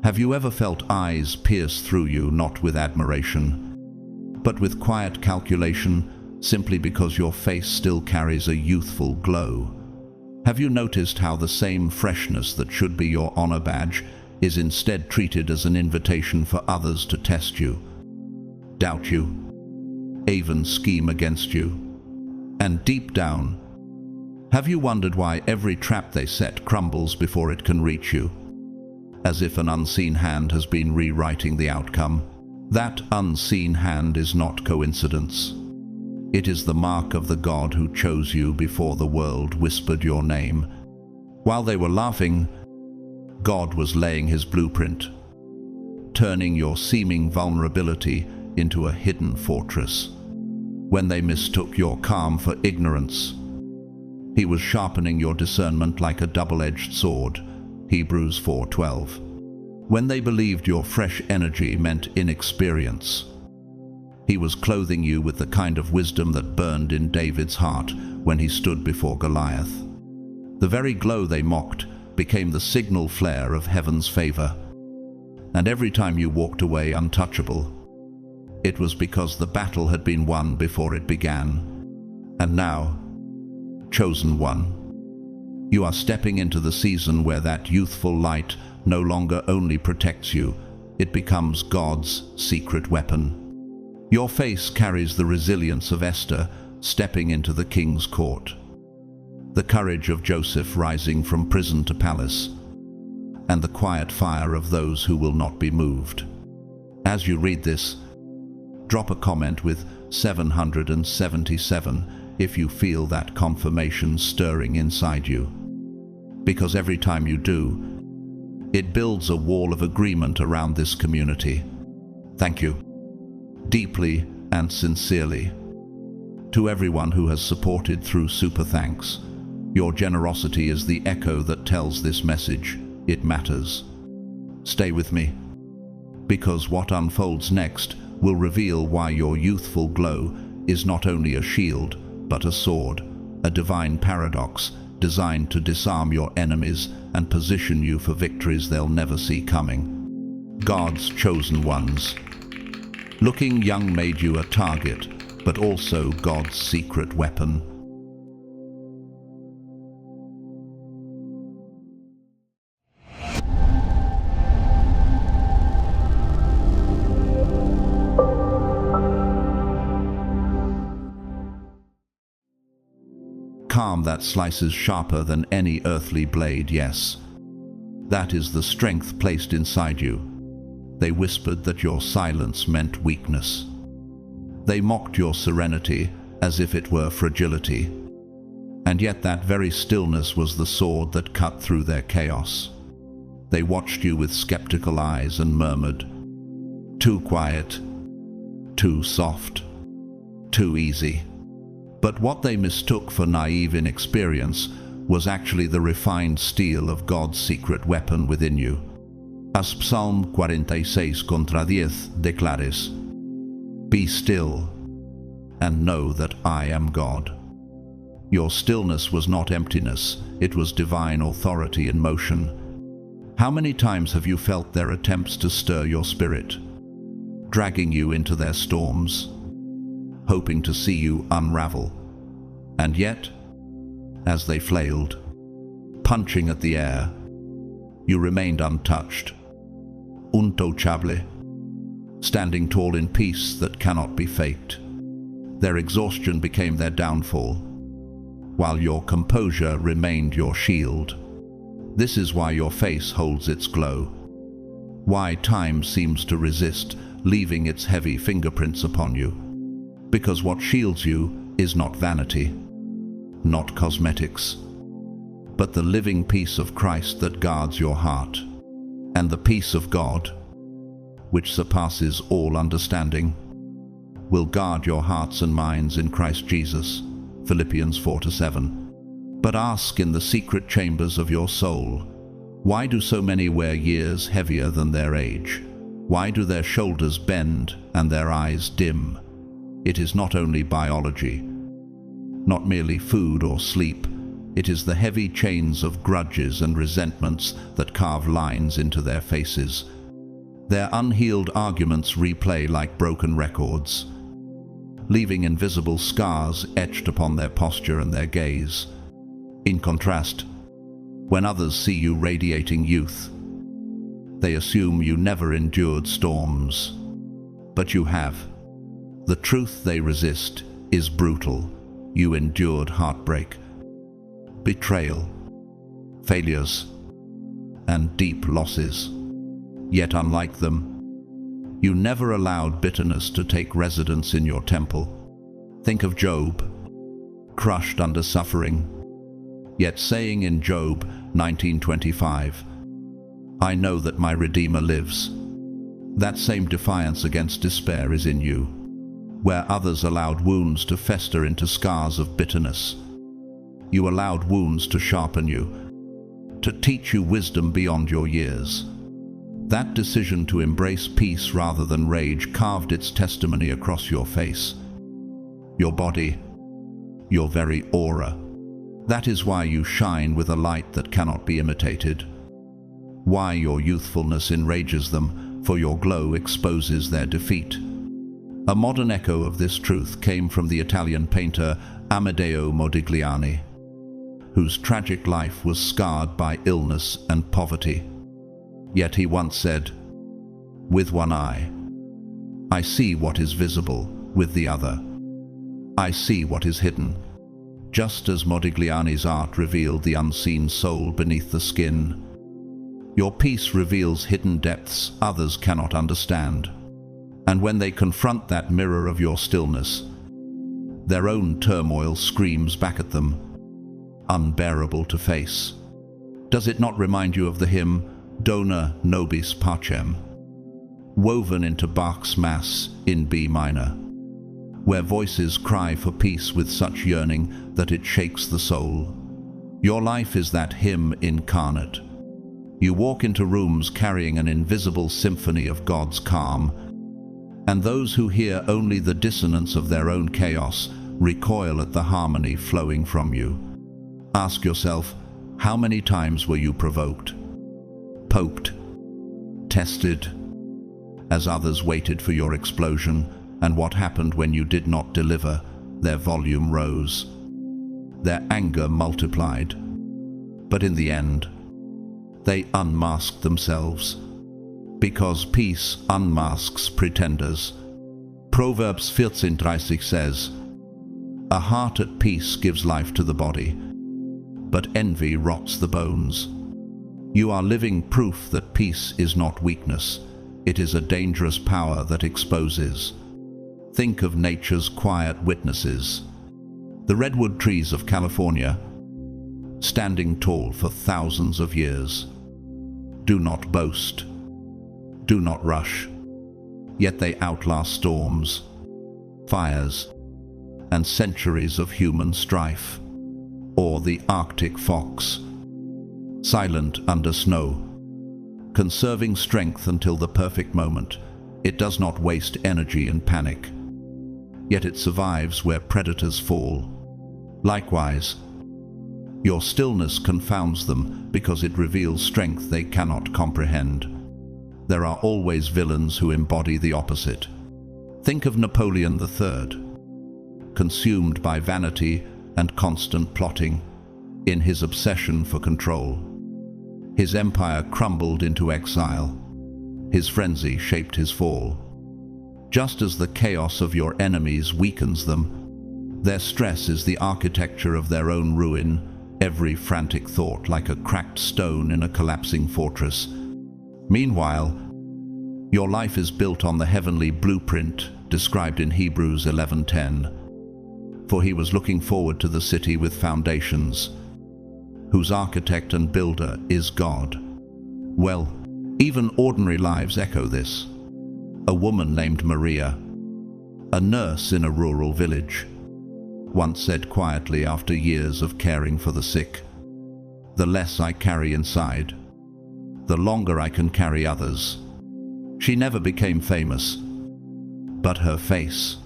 Have you ever felt eyes pierce through you, not with admiration, but with quiet calculation, simply because your face still carries a youthful glow? Have you noticed how the same freshness that should be your honor badge is instead treated as an invitation for others to test you, doubt you, even scheme against you? And deep down, have you wondered why every trap they set crumbles before it can reach you, as if an unseen hand has been rewriting the outcome? That unseen hand is not coincidence. It is the mark of the God who chose you before the world whispered your name. While they were laughing, God was laying his blueprint, turning your seeming vulnerability into a hidden fortress. When they mistook your calm for ignorance, he was sharpening your discernment like a double-edged sword. Hebrews 4:12. When they believed your fresh energy meant inexperience, he was clothing you with the kind of wisdom that burned in David's heart when he stood before Goliath. The very glow they mocked became the signal flare of heaven's favor. And every time you walked away untouchable, it was because the battle had been won before it began. And now, chosen one, you are stepping into the season where that youthful light no longer only protects you, it becomes God's secret weapon. Your face carries the resilience of Esther stepping into the king's court, the courage of Joseph rising from prison to palace, and the quiet fire of those who will not be moved. As you read this, drop a comment with 777 if you feel that confirmation stirring inside you, because every time you do, it builds a wall of agreement around this community. Thank you, deeply and sincerely. To everyone who has supported through Super Thanks, your generosity is the echo that tells this message. It matters. Stay with me, because what unfolds next will reveal why your youthful glow is not only a shield, but a sword, a divine paradox designed to disarm your enemies and position you for victories they'll never see coming. God's chosen ones. Looking young made you a target, but also God's secret weapon. Calm that slices sharper than any earthly blade, yes. That is the strength placed inside you. They whispered that your silence meant weakness. They mocked your serenity as if it were fragility. And yet that very stillness was the sword that cut through their chaos. They watched you with skeptical eyes and murmured, "Too quiet, too soft, too easy." But what they mistook for naive inexperience was actually the refined steel of God's secret weapon within you. As Psalm 46 contra 10 declares, "Be still and know that I am God." Your stillness was not emptiness, it was divine authority in motion. How many times have you felt their attempts to stir your spirit, dragging you into their storms, hoping to see you unravel? And yet, as they flailed, punching at the air, you remained untouched, untouchable, standing tall in peace that cannot be faked. Their exhaustion became their downfall, while your composure remained your shield. This is why your face holds its glow, why time seems to resist, leaving its heavy fingerprints upon you. Because what shields you is not vanity, not cosmetics, but the living peace of Christ that guards your heart. And the peace of God, which surpasses all understanding, will guard your hearts and minds in Christ Jesus. Philippians 4:7. But ask in the secret chambers of your soul, why do so many wear years heavier than their age? Why do their shoulders bend and their eyes dim? It is not only biology, not merely food or sleep. It is the heavy chains of grudges and resentments that carve lines into their faces, Their unhealed arguments replay like broken records, leaving invisible scars etched upon their posture and their gaze. In contrast, when others see you radiating youth, they assume you never endured storms. But you have. The truth they resist is brutal. You endured heartbreak, betrayal, failures, and deep losses. Yet unlike them, you never allowed bitterness to take residence in your temple. Think of Job, crushed under suffering, yet saying in Job 19:25, "I know that my Redeemer lives." That same defiance against despair is in you. Where others allowed wounds to fester into scars of bitterness, you allowed wounds to sharpen you, to teach you wisdom beyond your years. That decision to embrace peace rather than rage carved its testimony across your face, your body, your very aura. That is why you shine with a light that cannot be imitated. Why your youthfulness enrages them, for your glow exposes their defeat. A modern echo of this truth came from the Italian painter Amedeo Modigliani, whose tragic life was scarred by illness and poverty. Yet he once said, "With one eye, I see what is visible, with the other, I see what is hidden." Just as Modigliani's art revealed the unseen soul beneath the skin, your peace reveals hidden depths others cannot understand. And when they confront that mirror of your stillness, their own turmoil screams back at them, unbearable to face. Does it not remind you of the hymn, Dona Nobis Pacem, woven into Bach's Mass in B minor, where voices cry for peace with such yearning that it shakes the soul? Your life is that hymn incarnate. You walk into rooms carrying an invisible symphony of God's calm, and those who hear only the dissonance of their own chaos recoil at the harmony flowing from you. Ask yourself, how many times were you provoked, poked, tested, as others waited for your explosion, and what happened when you did not deliver? Their volume rose, their anger multiplied, but in the end, they unmasked themselves. Because peace unmasks pretenders. Proverbs 14:30 says, "A heart at peace gives life to the body, but envy rots the bones." You are living proof that peace is not weakness. It is a dangerous power that exposes. Think of nature's quiet witnesses. The redwood trees of California, standing tall for thousands of years. Do not boast. Do not rush, yet they outlast storms, fires, and centuries of human strife. Or the Arctic fox, silent under snow, conserving strength until the perfect moment. It does not waste energy in panic, yet it survives where predators fall. Likewise, your stillness confounds them because it reveals strength they cannot comprehend. There are always villains who embody the opposite. Think of Napoleon III, consumed by vanity and constant plotting, in his obsession for control. His empire crumbled into exile. His frenzy shaped his fall. Just as the chaos of your enemies weakens them, their stress is the architecture of their own ruin, every frantic thought like a cracked stone in a collapsing fortress. Meanwhile, your life is built on the heavenly blueprint described in Hebrews 11:10. For he was looking forward to the city with foundations, whose architect and builder is God. Well, even ordinary lives echo this. A woman named Maria, a nurse in a rural village, once said quietly after years of caring for the sick, "The less I carry inside, the longer I can carry others." She never became famous, but her face,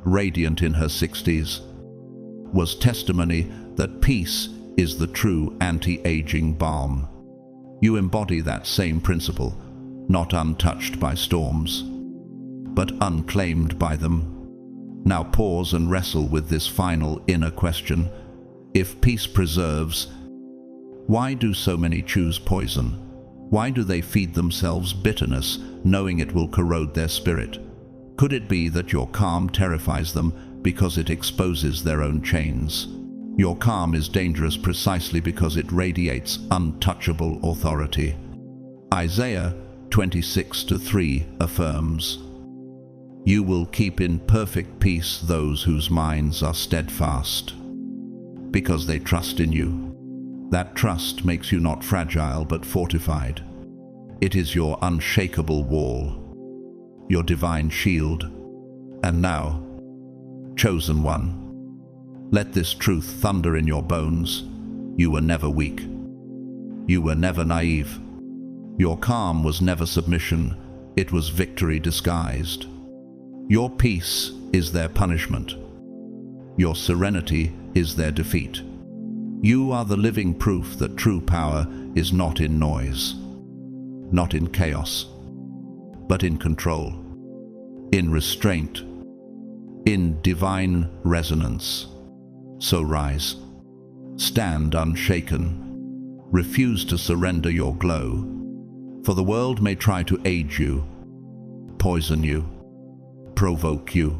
radiant in her 60s, was testimony that peace is the true anti-aging balm. You embody that same principle, not untouched by storms, but unclaimed by them. Now pause and wrestle with this final inner question. If peace preserves, why do so many choose poison? Why do they feed themselves bitterness, knowing it will corrode their spirit? Could it be that your calm terrifies them because it exposes their own chains? Your calm is dangerous precisely because it radiates untouchable authority. Isaiah 26:3 affirms, "You will keep in perfect peace those whose minds are steadfast, because they trust in you." That trust makes you not fragile but fortified. It is your unshakable wall, your divine shield. And now, chosen one, let this truth thunder in your bones. You were never weak. You were never naive. Your calm was never submission. It was victory disguised. Your peace is their punishment. Your serenity is their defeat. You are the living proof that true power is not in noise, not in chaos, but in control, in restraint, in divine resonance. So rise, stand unshaken, refuse to surrender your glow, for the world may try to age you, poison you, provoke you,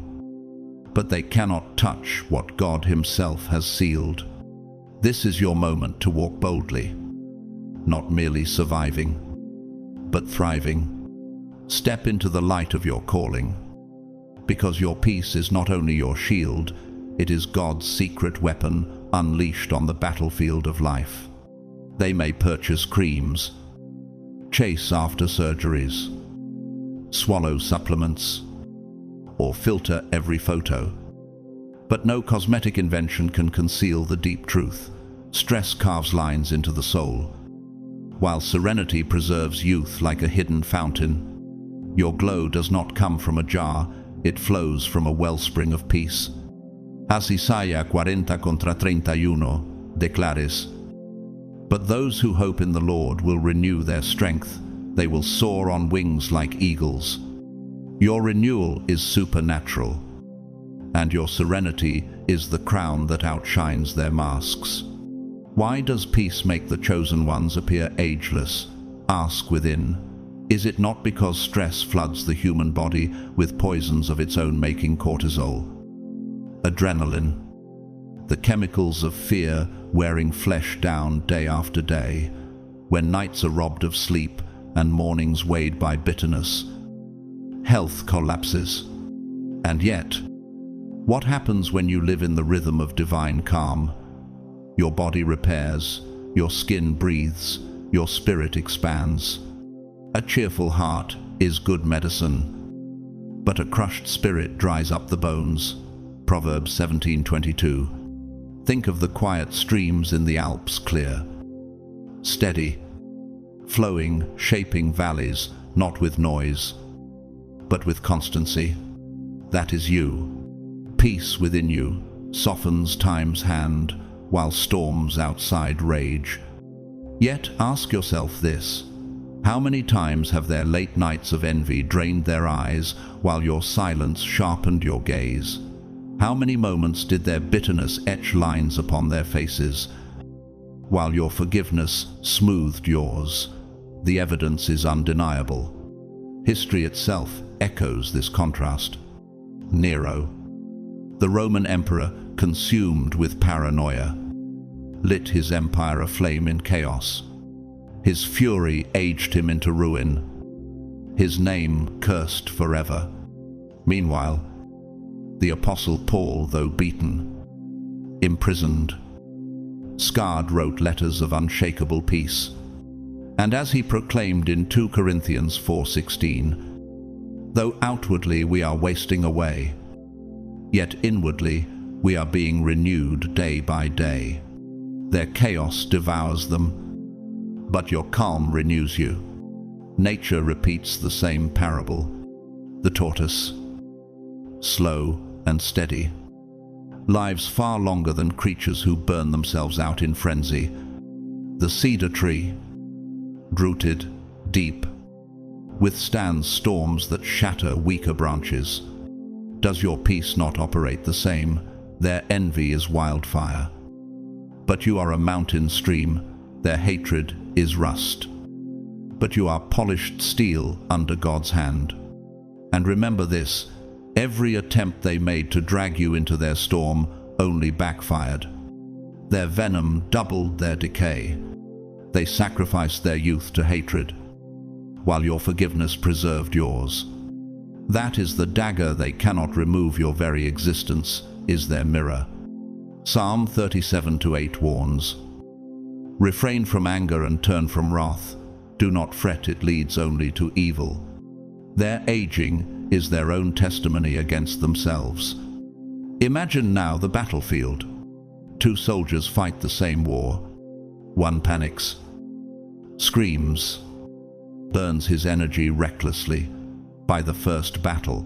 but they cannot touch what God Himself has sealed. This is your moment to walk boldly, not merely surviving, but thriving. Step into the light of your calling, because your peace is not only your shield, it is God's secret weapon unleashed on the battlefield of life. They may purchase creams, chase after surgeries, swallow supplements, or filter every photo. But no cosmetic invention can conceal the deep truth. Stress carves lines into the soul, while serenity preserves youth like a hidden fountain. Your glow does not come from a jar, it flows from a wellspring of peace. As Isaiah 40:31 declares, "But those who hope in the Lord will renew their strength. They will soar on wings like eagles." Your renewal is supernatural, and your serenity is the crown that outshines their masks. Why does peace make the chosen ones appear ageless? Ask within. Is it not because stress floods the human body with poisons of its own making? Cortisol, adrenaline, the chemicals of fear wearing flesh down day after day, when nights are robbed of sleep and mornings weighed by bitterness, health collapses. And yet, what happens when you live in the rhythm of divine calm? Your body repairs, your skin breathes, your spirit expands. A cheerful heart is good medicine, but a crushed spirit dries up the bones. Proverbs 17:22. Think of the quiet streams in the Alps, clear, steady, flowing, shaping valleys, not with noise, but with constancy. That is you. Peace within you softens time's hand while storms outside rage. Yet ask yourself this: how many times have their late nights of envy drained their eyes while your silence sharpened your gaze? How many moments did their bitterness etch lines upon their faces while your forgiveness smoothed yours? The evidence is undeniable. History itself echoes this contrast. Nero, the Roman emperor, consumed with paranoia, lit his empire aflame in chaos. His fury aged him into ruin, his name cursed forever. Meanwhile, the Apostle Paul, though beaten, imprisoned, scarred, wrote letters of unshakable peace. And as he proclaimed in 2 Corinthians 4:16, "Though outwardly we are wasting away, yet inwardly we are being renewed day by day. Their chaos devours them, but your calm renews you." Nature repeats the same parable. The tortoise, slow and steady, lives far longer than creatures who burn themselves out in frenzy. The cedar tree, rooted deep, withstands storms that shatter weaker branches. Does your peace not operate the same? Their envy is wildfire. But you are a mountain stream, their hatred is rust. But you are polished steel under God's hand. And remember this, every attempt they made to drag you into their storm only backfired. Their venom doubled their decay. They sacrificed their youth to hatred, while your forgiveness preserved yours. That is the dagger they cannot remove. Your very existence is their mirror. Psalm 37:8 warns, refrain from anger and turn from wrath. Do not fret, it leads only to evil. Their aging is their own testimony against themselves. Imagine now the battlefield. Two soldiers fight the same war. One panics, screams, burns his energy recklessly. By the first battle,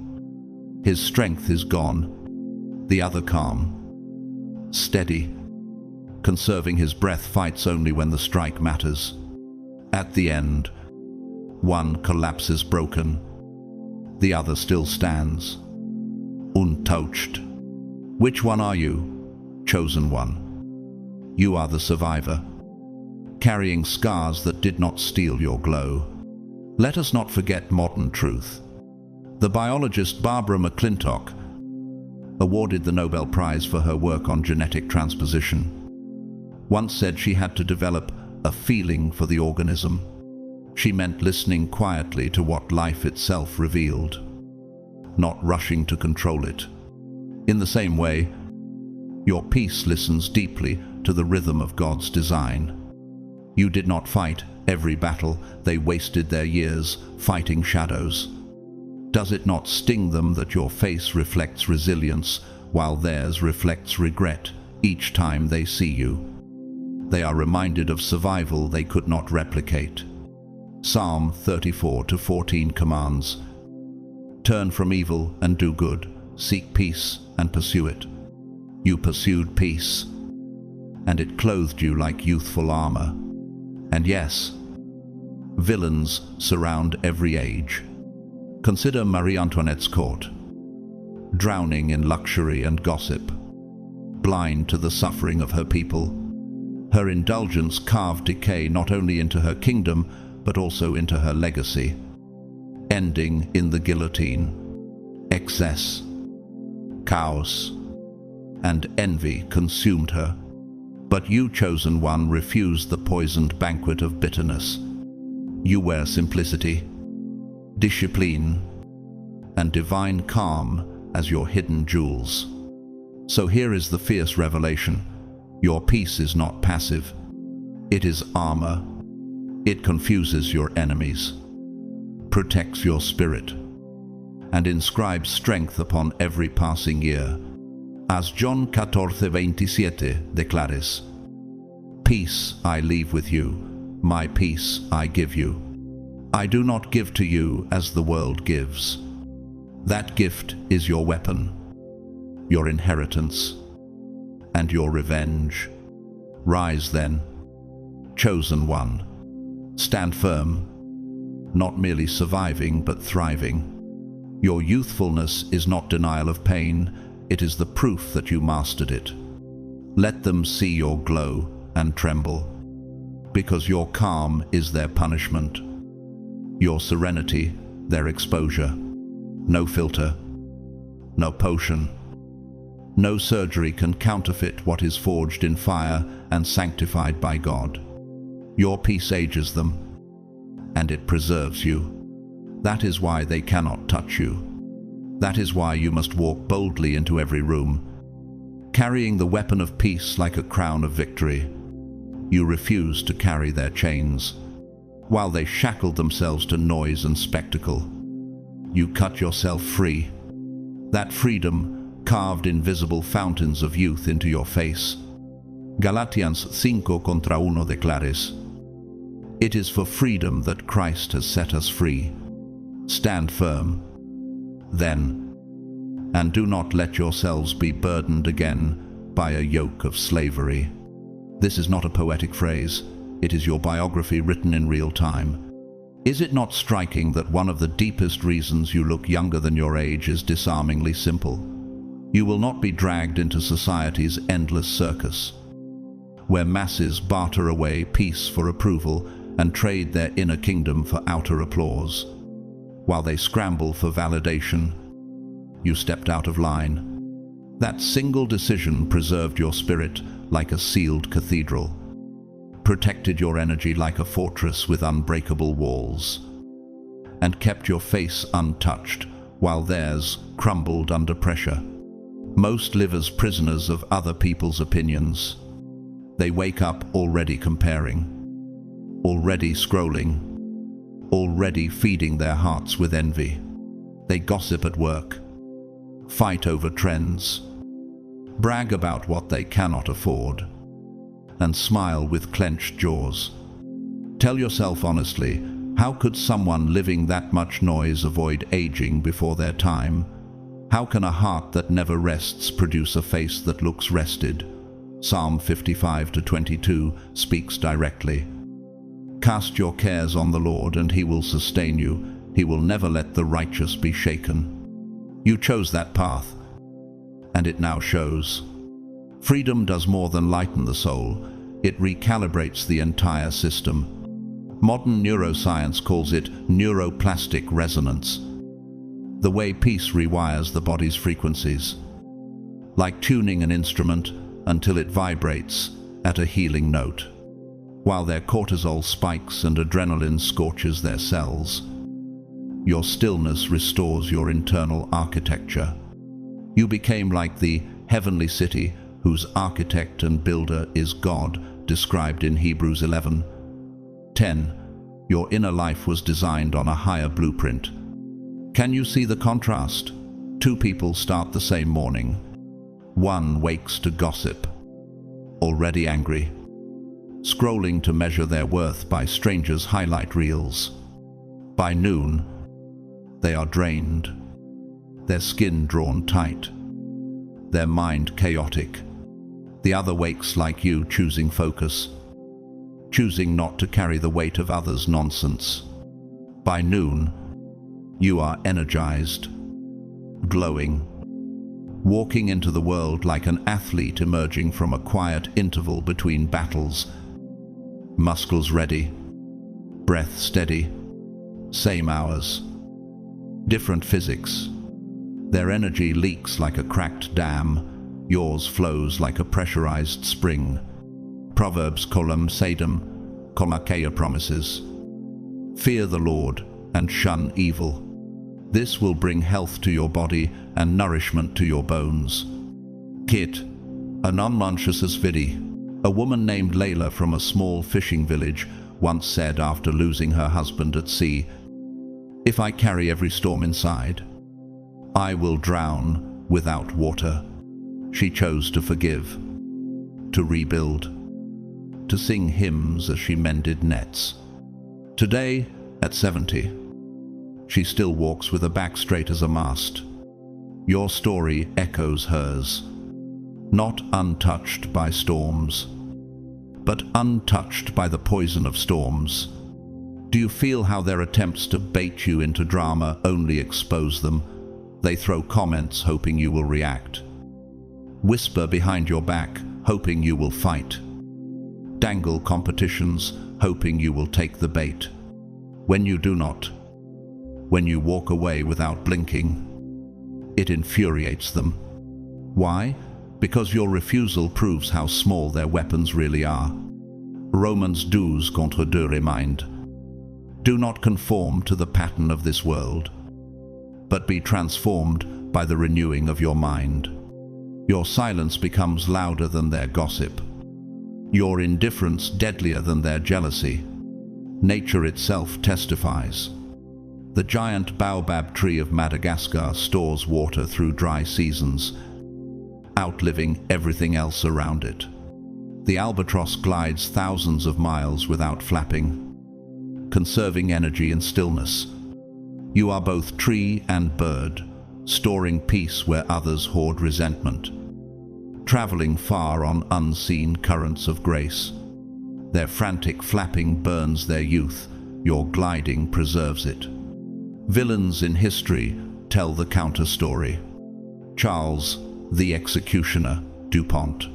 his strength is gone. The other calm, steady, conserving his breath, fights only when the strike matters. At the end, one collapses broken. The other still stands, untouched. Which one are you, chosen one? You are the survivor, carrying scars that did not steal your glow. Let us not forget modern truth. The biologist Barbara McClintock, awarded the Nobel Prize for her work on genetic transposition, once said she had to develop a feeling for the organism. She meant listening quietly to what life itself revealed, not rushing to control it. In the same way, your peace listens deeply to the rhythm of God's design. You did not fight every battle. They wasted their years fighting shadows. Does it not sting them that your face reflects resilience while theirs reflects regret each time they see you? They are reminded of survival they could not replicate. Psalm 34:14 commands, turn from evil and do good, seek peace and pursue it. You pursued peace, and it clothed you like youthful armor. And yes, villains surround every age. Consider Marie Antoinette's court, drowning in luxury and gossip, blind to the suffering of her people. Her indulgence carved decay not only into her kingdom, but also into her legacy, ending in the guillotine. Excess, chaos, and envy consumed her. But you, chosen one, refused the poisoned banquet of bitterness. You wear simplicity, discipline, and divine calm as your hidden jewels. So here is the fierce revelation. Your peace is not passive. It is armor. It confuses your enemies, protects your spirit, and inscribes strength upon every passing year. As John 14:27 declares, peace I leave with you, my peace I give you. I do not give to you as the world gives. That gift is your weapon, your inheritance, and your revenge. Rise then, chosen one. Stand firm, not merely surviving but thriving. Your youthfulness is not denial of pain, it is the proof that you mastered it. Let them see your glow and tremble, because your calm is their punishment, your serenity their exposure. No filter, no potion, no surgery can counterfeit what is forged in fire and sanctified by God. Your peace ages them, and it preserves you. That is why they cannot touch you. That is why you must walk boldly into every room, carrying the weapon of peace like a crown of victory. You refuse to carry their chains. While they shackled themselves to noise and spectacle, you cut yourself free. That freedom carved invisible fountains of youth into your face. Galatians 5:1 declares, it is for freedom that Christ has set us free. Stand firm, then, and do not let yourselves be burdened again by a yoke of slavery. This is not a poetic phrase. It is your biography written in real time. Is it not striking that one of the deepest reasons you look younger than your age is disarmingly simple? You will not be dragged into society's endless circus, where masses barter away peace for approval and trade their inner kingdom for outer applause. While they scramble for validation, you stepped out of line. That single decision preserved your spirit like a sealed cathedral, protected your energy like a fortress with unbreakable walls, and kept your face untouched while theirs crumbled under pressure. Most live as prisoners of other people's opinions. They wake up already comparing, already scrolling, already feeding their hearts with envy. They gossip at work, fight over trends, brag about what they cannot afford, and smile with clenched jaws. Tell yourself honestly, how could someone living that much noise avoid aging before their time? How can a heart that never rests produce a face that looks rested? Psalm 55:22 speaks directly. Cast your cares on the Lord, and He will sustain you. He will never let the righteous be shaken. You chose that path, and it now shows. Freedom does more than lighten the soul. It recalibrates the entire system. Modern neuroscience calls it neuroplastic resonance, the way peace rewires the body's frequencies, like tuning an instrument until it vibrates at a healing note. While their cortisol spikes and adrenaline scorches their cells, your stillness restores your internal architecture. You became like the heavenly city whose architect and builder is God, described in Hebrews 11:10. Your inner life was designed on a higher blueprint. Can you see the contrast? Two people start the same morning. One wakes to gossip, already angry, scrolling to measure their worth by strangers' highlight reels. By noon, they are drained, their skin drawn tight, their mind chaotic. The other wakes like you, choosing focus, choosing not to carry the weight of others' nonsense. By noon, you are energized, glowing, walking into the world like an athlete emerging from a quiet interval between battles. Muscles ready, breath steady, same hours, different physics. Their energy leaks like a cracked dam, yours flows like a pressurized spring. Proverbs colum sedum, Kolmakea promises. Fear the Lord and shun evil. This will bring health to your body and nourishment to your bones. Kit, a non-conscious vidi, a woman named Layla from a small fishing village once said after losing her husband at sea, "If I carry every storm inside, I will drown without water." She chose to forgive, to rebuild, to sing hymns as she mended nets. Today, at 70, she still walks with a back straight as a mast. Your story echoes hers, not untouched by storms, but untouched by the poison of storms. Do you feel how their attempts to bait you into drama only expose them? They throw comments hoping you will react, whisper behind your back hoping you will fight, dangle competitions hoping you will take the bait. When you do not, when you walk away without blinking, it infuriates them. Why? Because your refusal proves how small their weapons really are. Romans 12:2 remind, do not conform to the pattern of this world, but be transformed by the renewing of your mind. Your silence becomes louder than their gossip, your indifference deadlier than their jealousy. Nature itself testifies. The giant baobab tree of Madagascar stores water through dry seasons, outliving everything else around it. The albatross glides thousands of miles without flapping, conserving energy in stillness. You are both tree and bird, storing peace where others hoard resentment, traveling far on unseen currents of grace. Their frantic flapping burns their youth, your gliding preserves it. Villains in history tell the counter-story. Charles, the executioner, DuPont,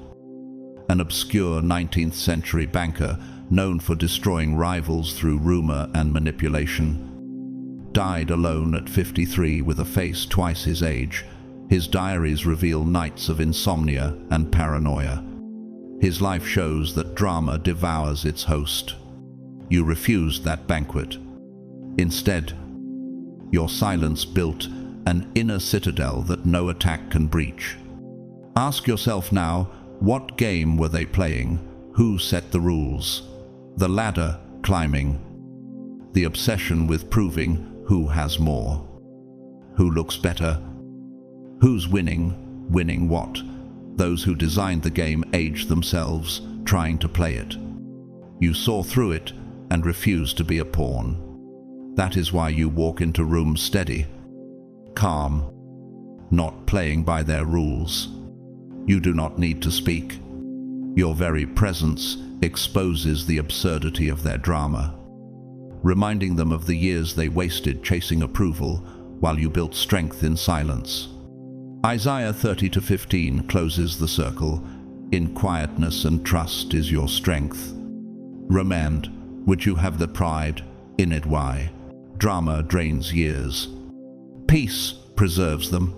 an obscure 19th century banker known for destroying rivals through rumor and manipulation, died alone at 53 with a face twice his age. His diaries reveal nights of insomnia and paranoia. His life shows that drama devours its host. You refused that banquet. Instead, your silence built an inner citadel that no attack can breach. Ask yourself now, what game were they playing? Who set the rules? The ladder climbing. The obsession with proving who has more. Who looks better? Who's winning? Winning what? Those who designed the game aged themselves, trying to play it. You saw through it and refused to be a pawn. That is why you walk into rooms steady, calm, not playing by their rules. You do not need to speak. Your very presence exposes the absurdity of their drama, reminding them of the years they wasted chasing approval while you built strength in silence. Isaiah 30-15 closes the circle. In quietness and trust is your strength. Remand, would you have the pride? In it why? Drama drains years. Peace preserves them.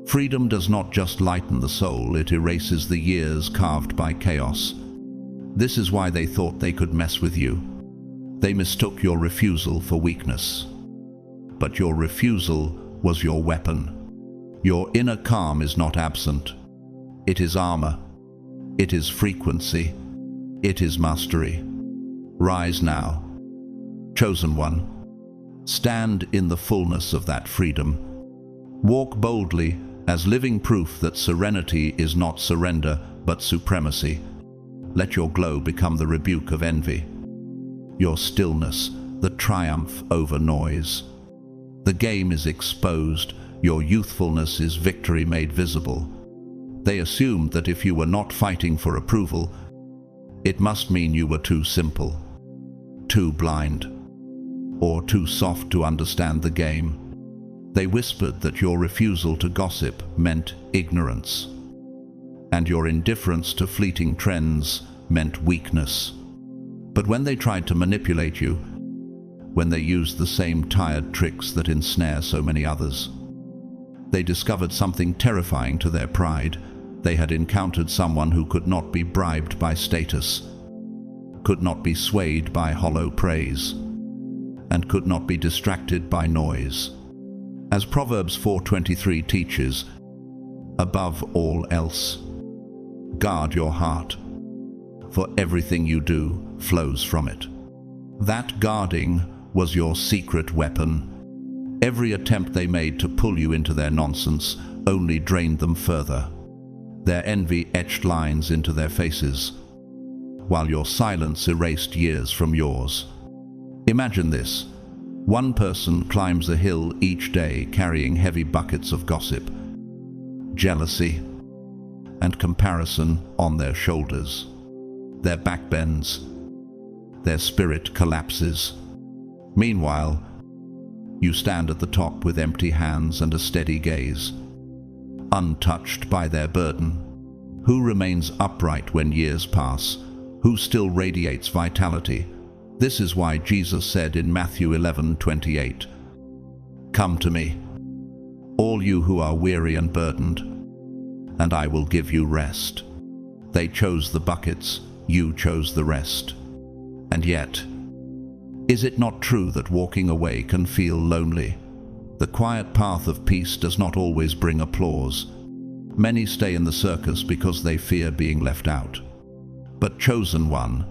Freedom does not just lighten the soul, it erases the years carved by chaos. This is why they thought they could mess with you. They mistook your refusal for weakness. But your refusal was your weapon. Your inner calm is not absent. It is armor. It is frequency. It is mastery. Rise now. Chosen one. Stand in the fullness of that freedom. Walk boldly as living proof that serenity is not surrender, but supremacy. Let your glow become the rebuke of envy. Your stillness, the triumph over noise. The game is exposed. Your youthfulness is victory made visible. They assumed that if you were not fighting for approval, it must mean you were too simple, too blind, or too soft to understand the game. They whispered that your refusal to gossip meant ignorance, and your indifference to fleeting trends meant weakness. But when they tried to manipulate you, when they used the same tired tricks that ensnare so many others, they discovered something terrifying to their pride. They had encountered someone who could not be bribed by status, could not be swayed by hollow praise, and could not be distracted by noise. As Proverbs 4:23 teaches, above all else, guard your heart, for everything you do flows from it. That guarding was your secret weapon. Every attempt they made to pull you into their nonsense only drained them further. Their envy etched lines into their faces, while your silence erased years from yours. Imagine this. One person climbs a hill each day carrying heavy buckets of gossip, jealousy, and comparison on their shoulders. Their back bends. Their spirit collapses. Meanwhile, you stand at the top with empty hands and a steady gaze, untouched by their burden. Who remains upright when years pass? Who still radiates vitality? This is why Jesus said in Matthew 11:28, "Come to me, all you who are weary and burdened, and I will give you rest." They chose the buckets, you chose the rest. And yet, is it not true that walking away can feel lonely? The quiet path of peace does not always bring applause. Many stay in the circus because they fear being left out. But chosen one,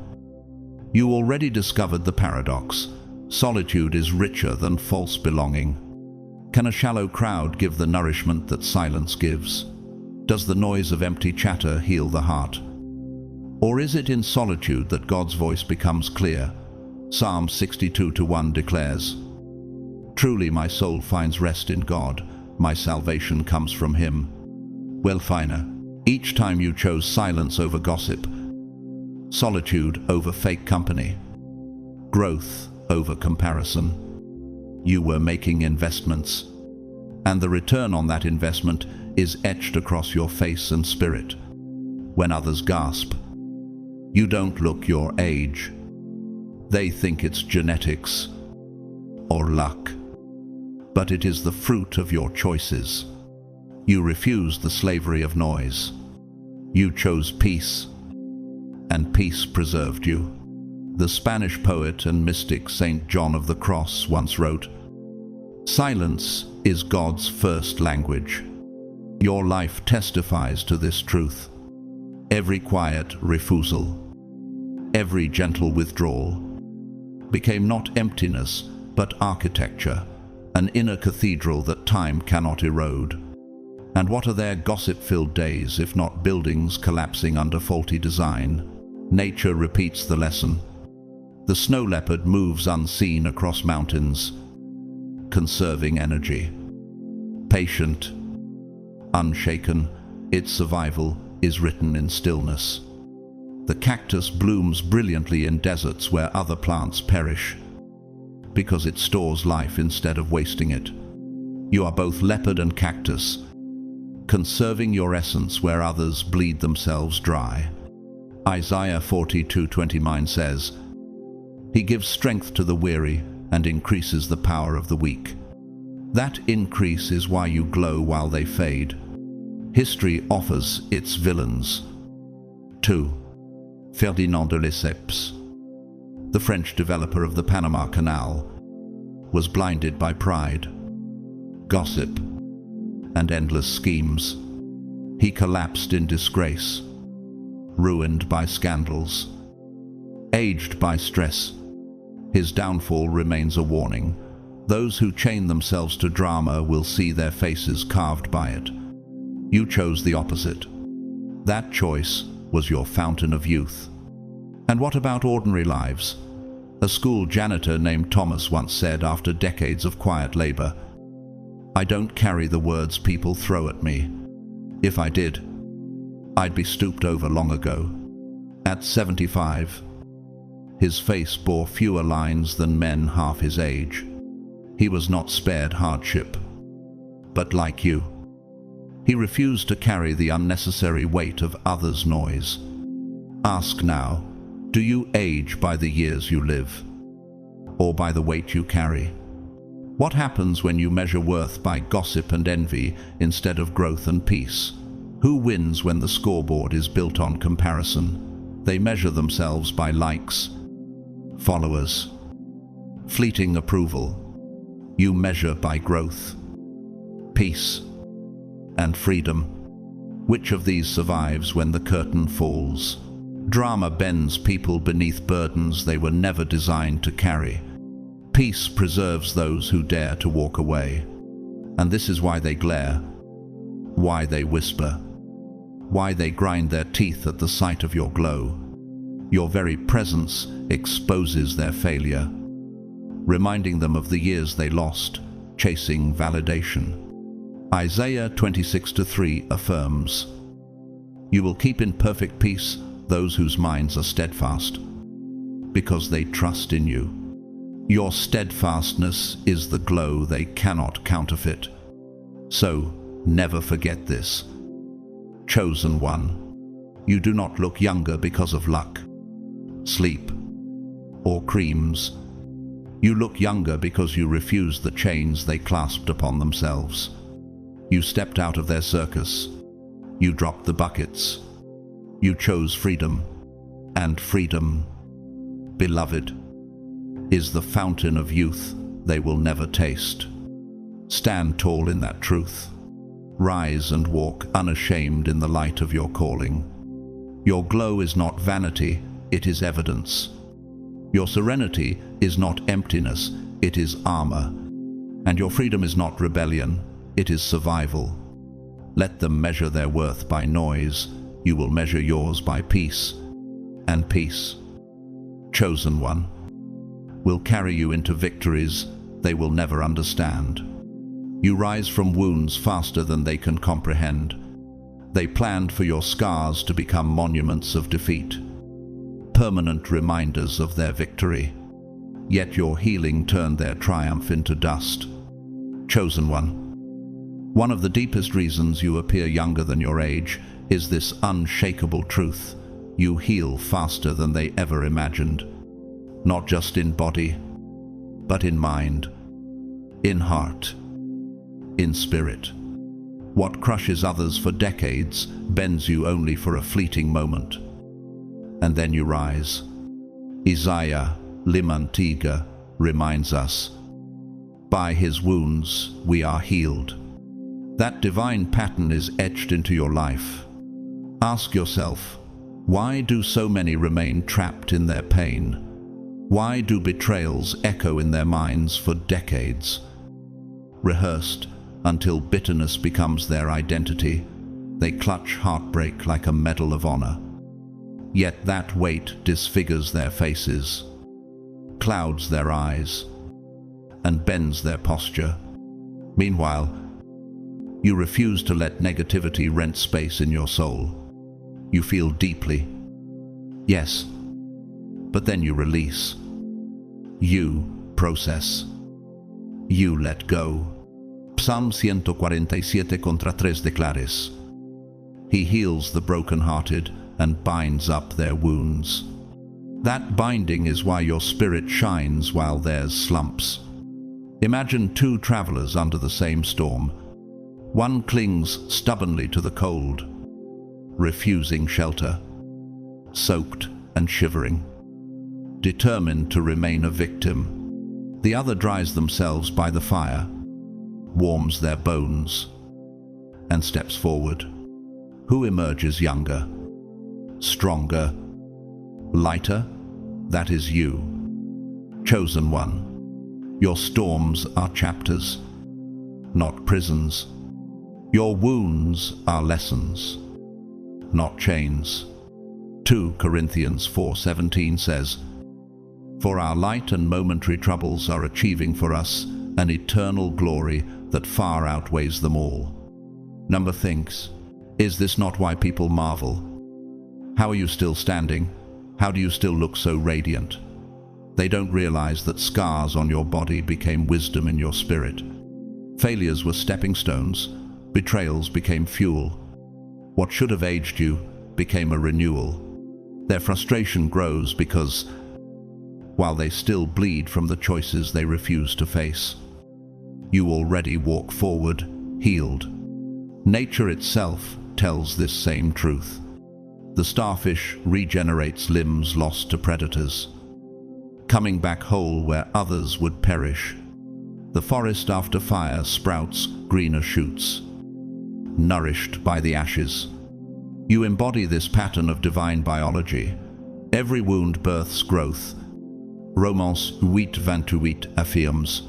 you already discovered the paradox. Solitude is richer than false belonging. Can a shallow crowd give the nourishment that silence gives? Does the noise of empty chatter heal the heart? Or is it in solitude that God's voice becomes clear? Psalm 62:1 declares, "Truly my soul finds rest in God, my salvation comes from Him." Well, finer, each time you chose silence over gossip, solitude over fake company, growth over comparison. You were making investments, and the return on that investment is etched across your face and spirit. When others gasp, you don't look your age. They think it's genetics or luck, but it is the fruit of your choices. You refused the slavery of noise. You chose peace, and peace preserved you. The Spanish poet and mystic Saint John of the Cross once wrote, "Silence is God's first language." Your life testifies to this truth. Every quiet refusal, every gentle withdrawal, became not emptiness, but architecture, an inner cathedral that time cannot erode. And what are their gossip-filled days, if not buildings collapsing under faulty design? Nature repeats the lesson. The snow leopard moves unseen across mountains, conserving energy. Patient, unshaken, its survival is written in stillness. The cactus blooms brilliantly in deserts where other plants perish, because it stores life instead of wasting it. You are both leopard and cactus, conserving your essence where others bleed themselves dry. Isaiah 42:29 says, "He gives strength to the weary and increases the power of the weak." That increase is why you glow while they fade. History offers its villains. 2. Ferdinand de Lesseps, the French developer of the Panama Canal, was blinded by pride, gossip, and endless schemes. He collapsed in disgrace, ruined by scandals, aged by stress. His downfall remains a warning. Those who chain themselves to drama will see their faces carved by it. You chose the opposite. That choice was your fountain of youth. And what about ordinary lives? A school janitor named Thomas once said after decades of quiet labor, "I don't carry the words people throw at me. If I did, I'd be stooped over long ago." At 75, his face bore fewer lines than men half his age. He was not spared hardship, but like you, he refused to carry the unnecessary weight of others' noise. Ask now, do you age by the years you live, or by the weight you carry? What happens when you measure worth by gossip and envy instead of growth and peace? Who wins when the scoreboard is built on comparison? They measure themselves by likes, followers, fleeting approval. You measure by growth, peace, and freedom. Which of these survives when the curtain falls? Drama bends people beneath burdens they were never designed to carry. Peace preserves those who dare to walk away. And this is why they glare, why they whisper, why they grind their teeth at the sight of your glow. Your very presence exposes their failure, reminding them of the years they lost, chasing validation. Isaiah 26:3 affirms, "You will keep in perfect peace those whose minds are steadfast, because they trust in you." Your steadfastness is the glow they cannot counterfeit. So, never forget this. Chosen one, you do not look younger because of luck, sleep, or creams. You look younger because you refused the chains they clasped upon themselves. You stepped out of their circus. You dropped the buckets. You chose freedom. And freedom, beloved, is the fountain of youth they will never taste. Stand tall in that truth. Rise and walk unashamed in the light of your calling. Your glow is not vanity, it is evidence. Your serenity is not emptiness, it is armor. And your freedom is not rebellion, it is survival. Let them measure their worth by noise, you will measure yours by peace. And peace, chosen one, will carry you into victories they will never understand. You rise from wounds faster than they can comprehend. They planned for your scars to become monuments of defeat, permanent reminders of their victory. Yet your healing turned their triumph into dust. Chosen one. One of the deepest reasons you appear younger than your age is this unshakable truth. You heal faster than they ever imagined. Not just in body, but in mind, in heart, in spirit. What crushes others for decades bends you only for a fleeting moment. And then you rise. Isaiah Limantiga reminds us, by his wounds we are healed. That divine pattern is etched into your life. Ask yourself, why do so many remain trapped in their pain? Why do betrayals echo in their minds for decades? Rehearsed until bitterness becomes their identity, they clutch heartbreak like a medal of honor. Yet that weight disfigures their faces, clouds their eyes, and bends their posture. Meanwhile, you refuse to let negativity rent space in your soul. You feel deeply, yes, but then you release. You process. You let go. Psalm 147:3 declares, He heals the brokenhearted and binds up their wounds. That binding is why your spirit shines while theirs slumps. Imagine two travelers under the same storm. One clings stubbornly to the cold, refusing shelter, soaked and shivering, determined to remain a victim. The other dries themselves by the fire, warms their bones, and steps forward. Who emerges younger, stronger, lighter? That is you. Chosen one. Your storms are chapters, not prisons. Your wounds are lessons, not chains. 2 Corinthians 4:17 says, For our light and momentary troubles are achieving for us an eternal glory that far outweighs them all. Number thinks, is this not why people marvel? How are you still standing? How do you still look so radiant? They don't realize that scars on your body became wisdom in your spirit. Failures were stepping stones. Betrayals became fuel. What should have aged you became a renewal. Their frustration grows because, while they still bleed from the choices they refuse to face, you already walk forward, healed. Nature itself tells this same truth. The starfish regenerates limbs lost to predators, coming back whole where others would perish. The forest after fire sprouts greener shoots, nourished by the ashes. You embody this pattern of divine biology. Every wound births growth. Romans 8:28 affirms,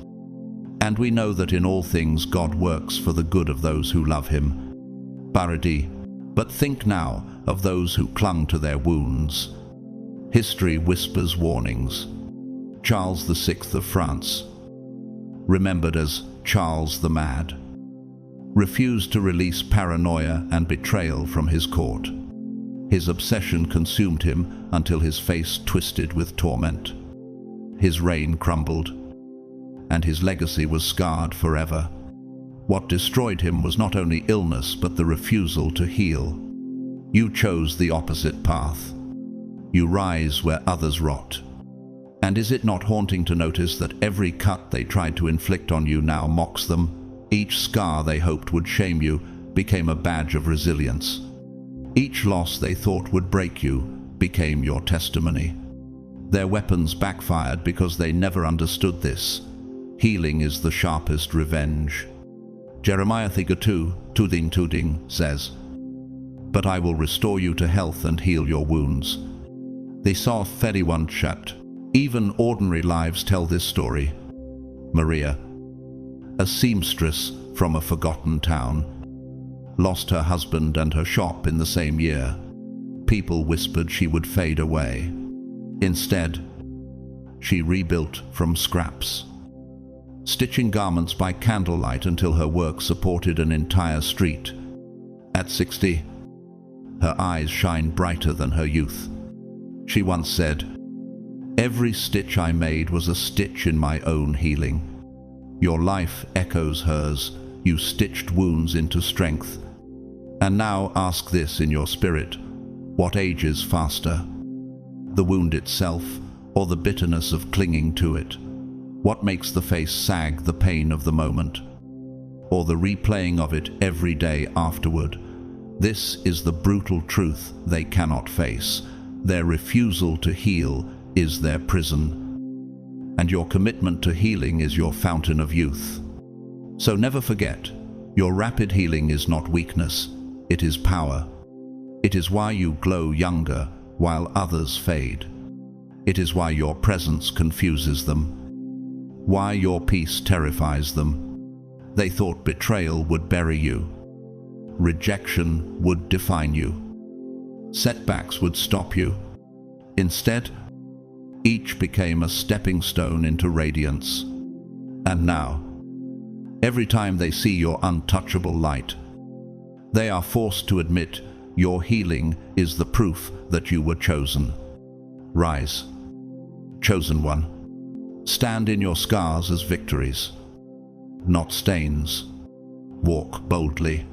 and we know that in all things God works for the good of those who love him. Paradis. But think now of those who clung to their wounds. History whispers warnings. Charles VI of France, remembered as Charles the Mad, refused to release paranoia and betrayal from his court. His obsession consumed him until his face twisted with torment. His reign crumbled, and his legacy was scarred forever. What destroyed him was not only illness, but the refusal to heal. You chose the opposite path. You rise where others rot. And is it not haunting to notice that every cut they tried to inflict on you now mocks them? Each scar they hoped would shame you became a badge of resilience. Each loss they thought would break you became your testimony. Their weapons backfired because they never understood this. Healing is the sharpest revenge. Jeremiah 32:2 says, But I will restore you to health and heal your wounds. They saw one shut. Even ordinary lives tell this story. Maria, a seamstress from a forgotten town, lost her husband and her shop in the same year. People whispered she would fade away. Instead, she rebuilt from scraps, stitching garments by candlelight until her work supported an entire street. At 60, her eyes shine brighter than her youth. She once said, Every stitch I made was a stitch in my own healing. Your life echoes hers. You stitched wounds into strength. And now ask this in your spirit: what ages faster? The wound itself, or the bitterness of clinging to it? What makes the face sag, the pain of the moment, or the replaying of it every day afterward? This is the brutal truth they cannot face. Their refusal to heal is their prison, and your commitment to healing is your fountain of youth. So never forget, your rapid healing is not weakness, it is power. It is why you glow younger while others fade. It is why your presence confuses them, why your peace terrifies them. They thought betrayal would bury you, rejection would define you, setbacks would stop you. Instead, each became a stepping stone into radiance. And now, every time they see your untouchable light, they are forced to admit your healing is the proof that you were chosen. Rise, chosen one. Stand in your scars as victories, not stains. Walk boldly,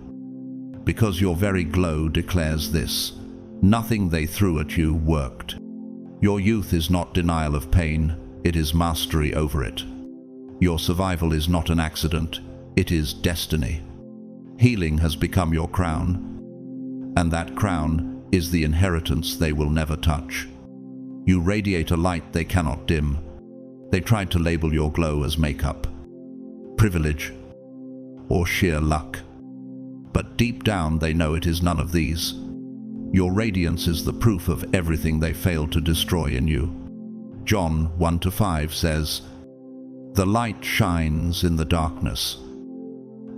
because your very glow declares this: nothing they threw at you worked. Your youth is not denial of pain, it is mastery over it. Your survival is not an accident, it is destiny. Healing has become your crown, and that crown is the inheritance they will never touch. You radiate a light they cannot dim. They tried to label your glow as makeup, privilege, or sheer luck. But deep down they know it is none of these. Your radiance is the proof of everything they failed to destroy in you. John 1-5 says, "The light shines in the darkness,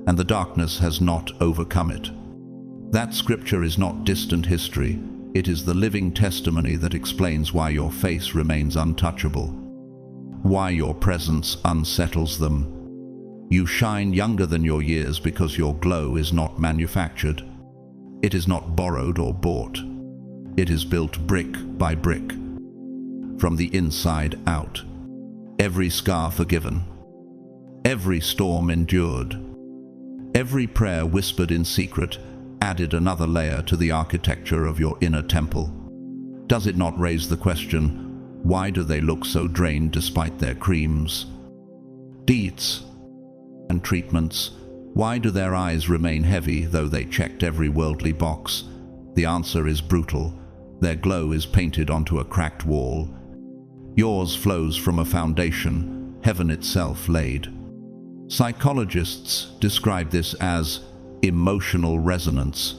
and the darkness has not overcome it." That scripture is not distant history. It is the living testimony that explains why your face remains untouchable, why your presence unsettles them. You shine younger than your years because your glow is not manufactured. It is not borrowed or bought. It is built brick by brick, from the inside out. Every scar forgiven, every storm endured, every prayer whispered in secret added another layer to the architecture of your inner temple. Does it not raise the question, why do they look so drained despite their creams, deeds, and treatments? Why do their eyes remain heavy though they checked every worldly box? The answer is brutal. Their glow is painted onto a cracked wall. Yours flows from a foundation heaven itself laid. Psychologists describe this as emotional resonance,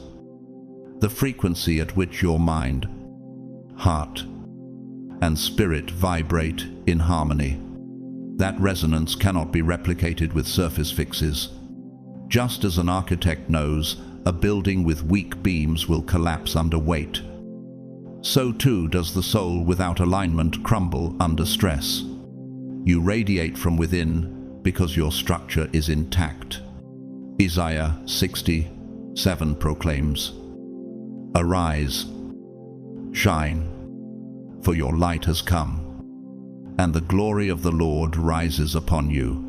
the frequency at which your mind, heart, and spirit vibrate in harmony. That resonance cannot be replicated with surface fixes. Just as an architect knows a building with weak beams will collapse under weight, so too does the soul without alignment crumble under stress. You radiate from within because your structure is intact. Isaiah 60:7 proclaims, "Arise, shine, for your light has come, and the glory of the Lord rises upon you."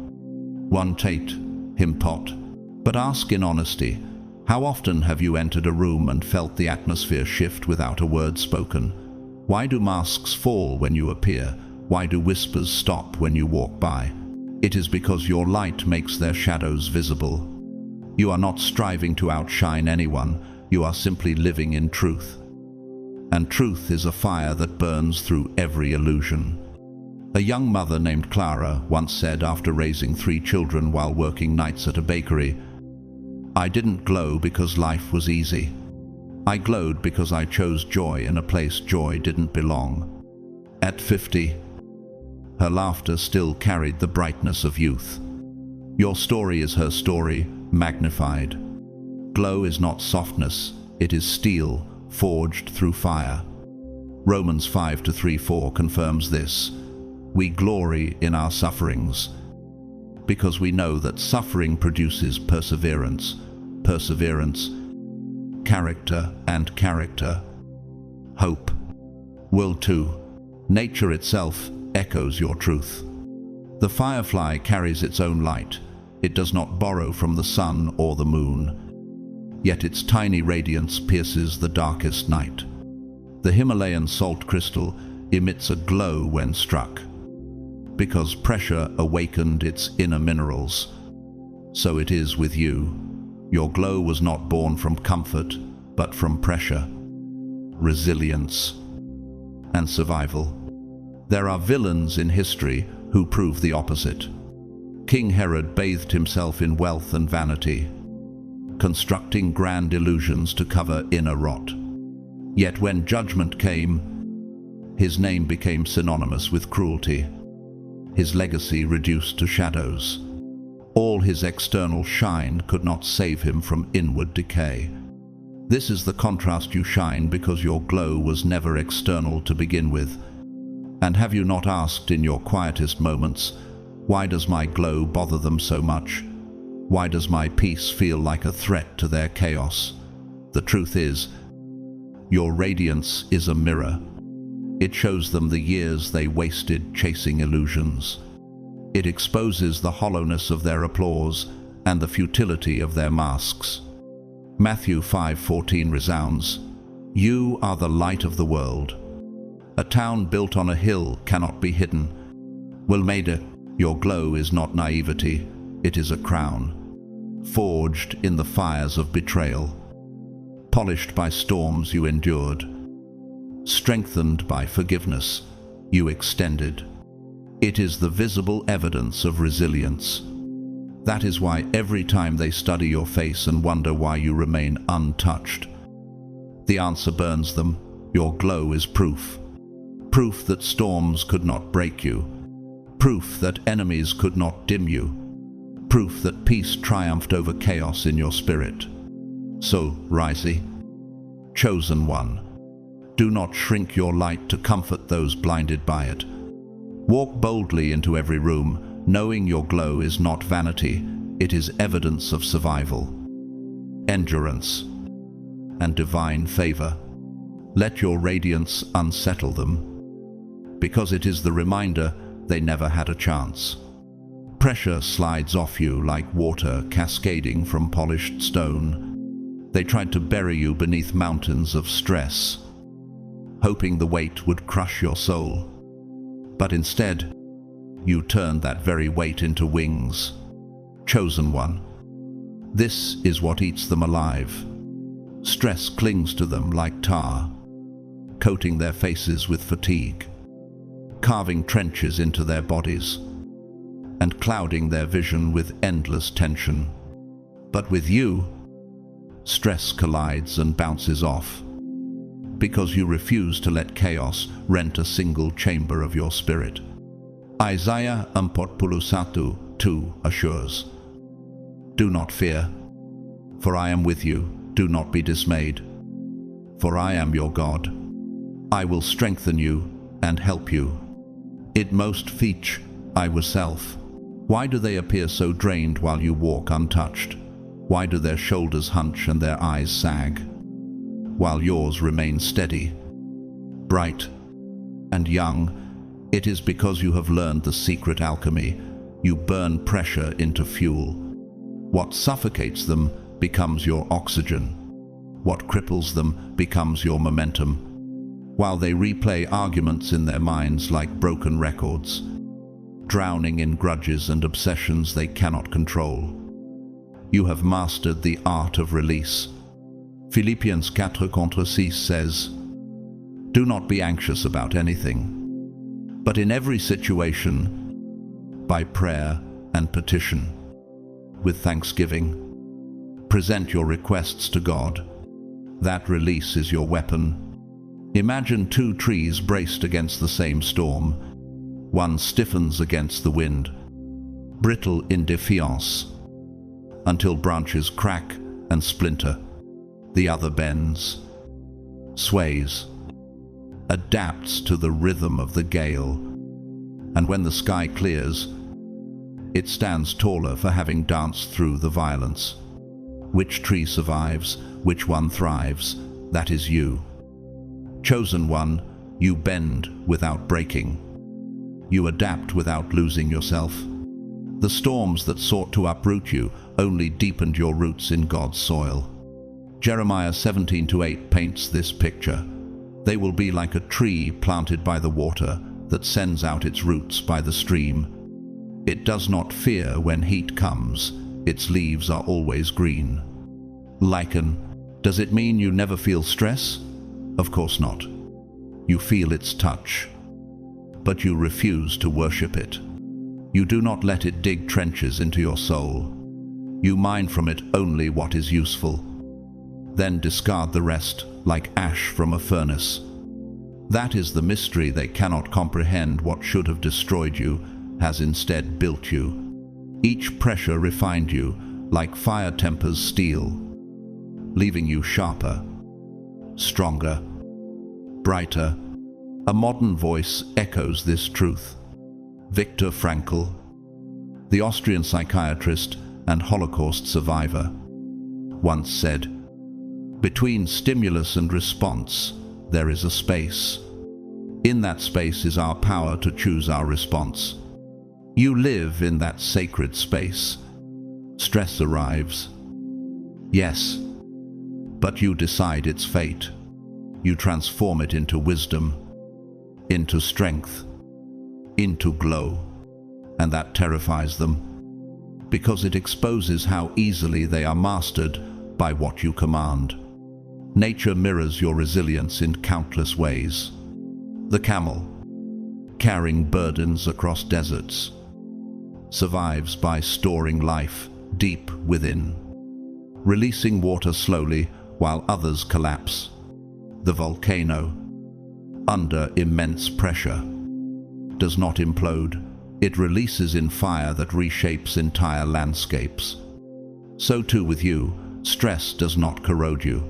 1 Tate, hymn pot. But ask in honesty, how often have you entered a room and felt the atmosphere shift without a word spoken? Why do masks fall when you appear? Why do whispers stop when you walk by? It is because your light makes their shadows visible. You are not striving to outshine anyone, you are simply living in truth. And truth is a fire that burns through every illusion. A young mother named Clara once said after raising 3 children while working nights at a bakery, "I didn't glow because life was easy. I glowed because I chose joy in a place joy didn't belong." At 50, her laughter still carried the brightness of youth. Your story is her story, magnified. Glow is not softness, it is steel forged through fire. Romans 5:3-4 confirms this. We glory in our sufferings, because we know that suffering produces perseverance, perseverance, character, and character, hope. World 2, Nature itself echoes your truth. The firefly carries its own light. It does not borrow from the sun or the moon. Yet its tiny radiance pierces the darkest night. The Himalayan salt crystal emits a glow when struck, because pressure awakened its inner minerals. So it is with you. Your glow was not born from comfort, but from pressure, resilience, and survival. There are villains in history who prove the opposite. King Herod bathed himself in wealth and vanity, constructing grand illusions to cover inner rot. Yet when judgment came, his name became synonymous with cruelty. His legacy reduced to shadows. All his external shine could not save him from inward decay. This is the contrast. You shine because your glow was never external to begin with. And have you not asked in your quietest moments, why does my glow bother them so much? Why does my peace feel like a threat to their chaos? The truth is, your radiance is a mirror. It shows them the years they wasted chasing illusions. It exposes the hollowness of their applause and the futility of their masks. Matthew 5:14 resounds, "You are the light of the world. A town built on a hill cannot be hidden." Wilmeda, your glow is not naivety, it is a crown, forged in the fires of betrayal, polished by storms you endured, strengthened by forgiveness you extended. It is the visible evidence of resilience. That is why every time they study your face and wonder why you remain untouched, the answer burns them. Your glow is proof. Proof that storms could not break you. Proof that enemies could not dim you. Proof that peace triumphed over chaos in your spirit. So, Risey, chosen one, do not shrink your light to comfort those blinded by it. Walk boldly into every room, knowing your glow is not vanity, it is evidence of survival, endurance, and divine favor. Let your radiance unsettle them, because it is the reminder they never had a chance. Pressure slides off you like water cascading from polished stone. They tried to bury you beneath mountains of stress, hoping the weight would crush your soul. But instead, you turned that very weight into wings. Chosen one. This is what eats them alive. Stress clings to them like tar, coating their faces with fatigue, carving trenches into their bodies, and clouding their vision with endless tension. But with you, stress collides and bounces off, because you refuse to let chaos rent a single chamber of your spirit. Isaiah 41:2 assures, "Do not fear, for I am with you. Do not be dismayed, for I am your God. I will strengthen you and help you. It most feach I was self." Why do they appear so drained while you walk untouched? Why do their shoulders hunch and their eyes sag, while yours remain steady, bright, and young? It is because you have learned the secret alchemy. You burn pressure into fuel. What suffocates them becomes your oxygen. What cripples them becomes your momentum. While they replay arguments in their minds like broken records, drowning in grudges and obsessions they cannot control. You have mastered the art of release. Philippians 4:6 says, "Do not be anxious about anything, but in every situation, by prayer and petition, with thanksgiving, present your requests to God." That release is your weapon. Imagine two trees braced against the same storm. One stiffens against the wind, brittle in defiance, until branches crack and splinter. The other bends, sways, adapts to the rhythm of the gale, and when the sky clears, it stands taller for having danced through the violence. Which tree survives? Which one thrives? That is you. Chosen one, You bend without breaking. You adapt without losing yourself. The storms that sought to uproot you only deepened your roots in God's soil. Jeremiah 17:8 paints this picture. They will be like a tree planted by the water that sends out its roots by the stream. It does not fear when heat comes. Its leaves are always green. Lichen. Does it mean you never feel stress? Of course not. You feel its touch, but you refuse to worship it. You do not let it dig trenches into your soul. You mine from it only what is useful, then discard the rest like ash from a furnace. That is the mystery. They cannot comprehend. What should have destroyed you has instead built you. Each pressure refined you like fire tempers steel, leaving you sharper, stronger, brighter. A modern voice echoes this truth. Viktor Frankl, the Austrian psychiatrist and Holocaust survivor, once said, "Between stimulus and response, there is a space. In that space is our power to choose our response. You live in that sacred space. Stress arrives. Yes, but you decide its fate. You transform it into wisdom, into strength, into glow, and that terrifies them, because it exposes how easily they are mastered by what you command. Nature mirrors your resilience in countless ways. The camel, carrying burdens across deserts, survives by storing life deep within, releasing water slowly while others collapse. The volcano, under immense pressure, does not implode. It releases in fire that reshapes entire landscapes. So too with you, stress does not corrode you.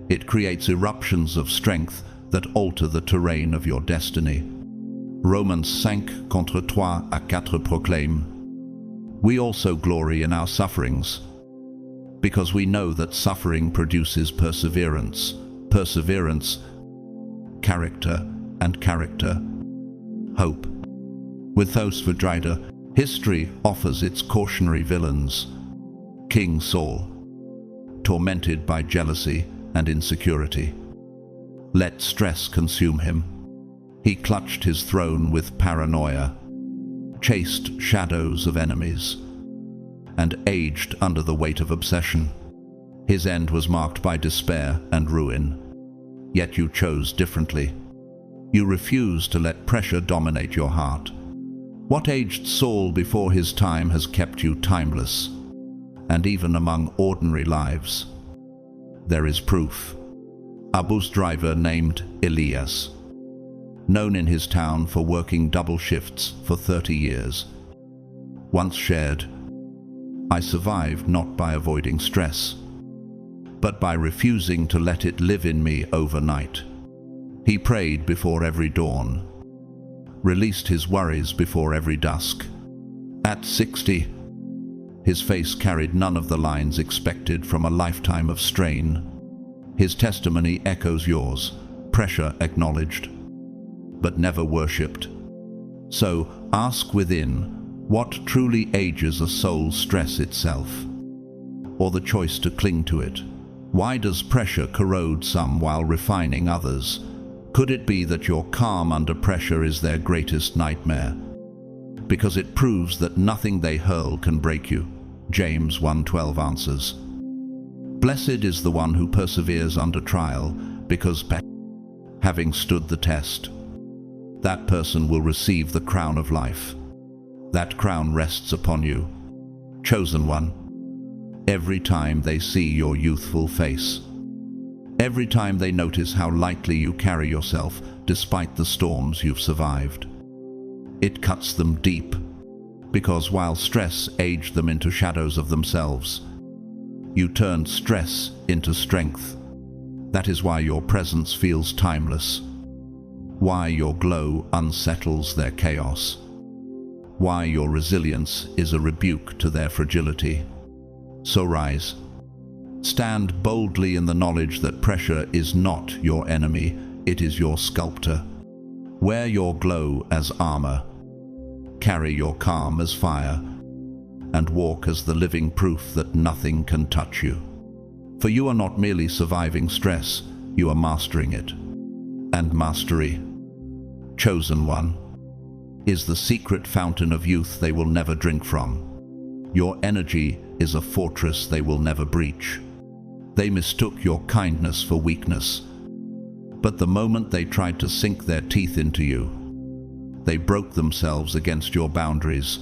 It creates eruptions of strength that alter the terrain of your destiny. Romans 5 contre 3 à 4 proclaim, "We also glory in our sufferings, because we know that suffering produces perseverance, perseverance, character, and character, hope." With Thosfordrider, history offers its cautionary villains. King Saul, tormented by jealousy and insecurity. Let stress consume him. He clutched his throne with paranoia, chased shadows of enemies, and aged under the weight of obsession. His end was marked by despair and ruin. Yet you chose differently. You refused to let pressure dominate your heart. What aged Saul before his time has kept you timeless, and even among ordinary lives. There is proof. A bus driver named Elias, known in his town for working double shifts for 30 years, once shared, "I survived not by avoiding stress, but by refusing to let it live in me overnight." He prayed before every dawn, released his worries before every dusk. At 60, his face carried none of the lines expected from a lifetime of strain. His testimony echoes yours, pressure acknowledged, but never worshipped. So ask within, what truly ages a soul's stress itself, or the choice to cling to it? Why does pressure corrode some while refining others? Could it be that your calm under pressure is their greatest nightmare? Because it proves that nothing they hurl can break you. James 1:12 answers. Blessed is the one who perseveres under trial, because having stood the test, that person will receive the crown of life. That crown rests upon you, chosen one, every time they see your youthful face. Every time they notice how lightly you carry yourself despite the storms you've survived. It cuts them deep, because while stress aged them into shadows of themselves, you turned stress into strength. That is why your presence feels timeless, why your glow unsettles their chaos, why your resilience is a rebuke to their fragility. So rise. Stand boldly in the knowledge that pressure is not your enemy, it is your sculptor. Wear your glow as armor. Carry your calm as fire, and walk as the living proof that nothing can touch you. For you are not merely surviving stress, you are mastering it. And mastery, chosen one, is the secret fountain of youth they will never drink from. Your energy is a fortress they will never breach. They mistook your kindness for weakness, but the moment they tried to sink their teeth into you, they broke themselves against your boundaries.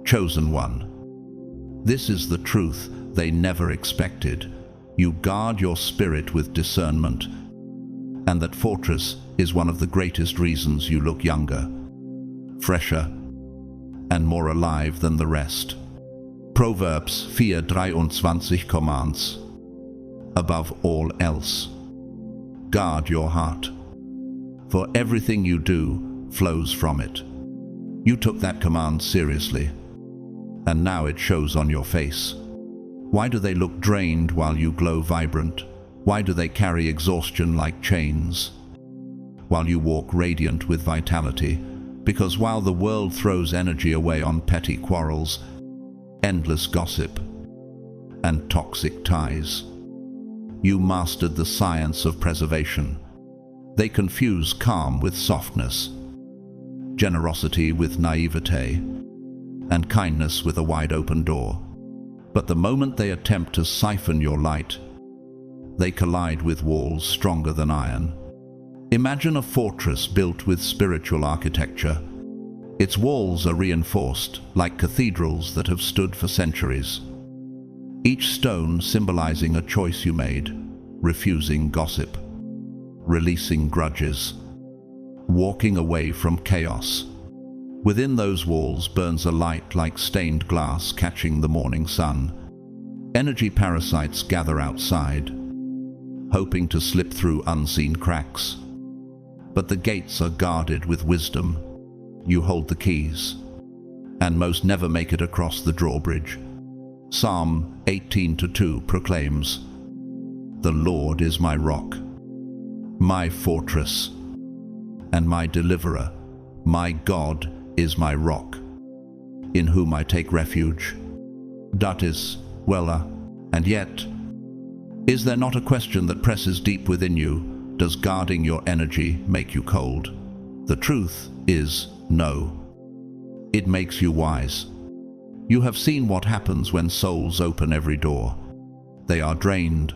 Chosen one, this is the truth they never expected. You guard your spirit with discernment, and that fortress is one of the greatest reasons you look younger, fresher, and more alive than the rest. Proverbs 4:23 commands, above all else, guard your heart, for everything you do flows from it. You took that command seriously, and now it shows on your face. Why do they look drained while you glow vibrant? Why do they carry exhaustion like chains, while you walk radiant with vitality? Because while the world throws energy away on petty quarrels, endless gossip, and toxic ties, you mastered the science of preservation. They confuse calm with softness, generosity with naivete, and kindness with a wide-open door. But the moment they attempt to siphon your light, they collide with walls stronger than iron. Imagine a fortress built with spiritual architecture. Its walls are reinforced like cathedrals that have stood for centuries. Each stone symbolizing a choice you made, refusing gossip, releasing grudges, walking away from chaos. Within those walls burns a light like stained glass catching the morning sun. Energy parasites gather outside, hoping to slip through unseen cracks. But the gates are guarded with wisdom. You hold the keys, and most never make it across the drawbridge. Psalm 18:2 proclaims, "The Lord is my rock, my fortress, and my deliverer. My God is my rock, in whom I take refuge." Dat is Wella. And yet, is there not a question that presses deep within you? Does guarding your energy make you cold? The truth is no. It makes you wise. You have seen what happens when souls open every door. They are drained,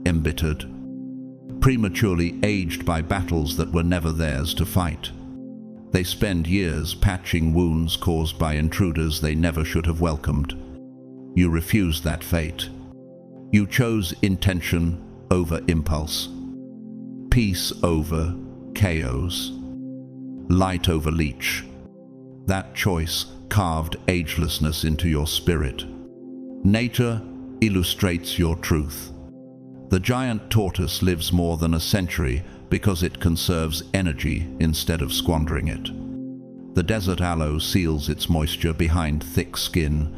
embittered, prematurely aged by battles that were never theirs to fight. They spend years patching wounds caused by intruders they never should have welcomed. You refused that fate. You chose intention over impulse, peace over chaos, light over leech. That choice carved agelessness into your spirit. Nature illustrates your truth. The giant tortoise lives more than a century because it conserves energy instead of squandering it. The desert aloe seals its moisture behind thick skin,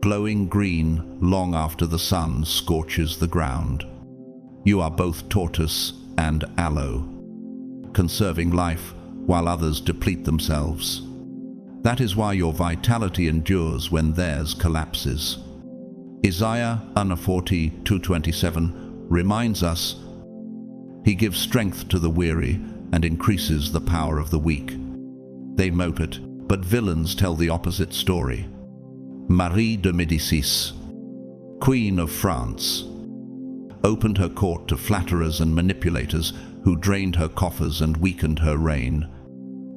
glowing green long after the sun scorches the ground. You are both tortoise and aloe, conserving life while others deplete themselves. That is why your vitality endures when theirs collapses. Isaiah 40:227 reminds us, "He gives strength to the weary and increases the power of the weak." They mope it, but villains tell the opposite story. Marie de Médicis, Queen of France, opened her court to flatterers and manipulators who drained her coffers and weakened her reign.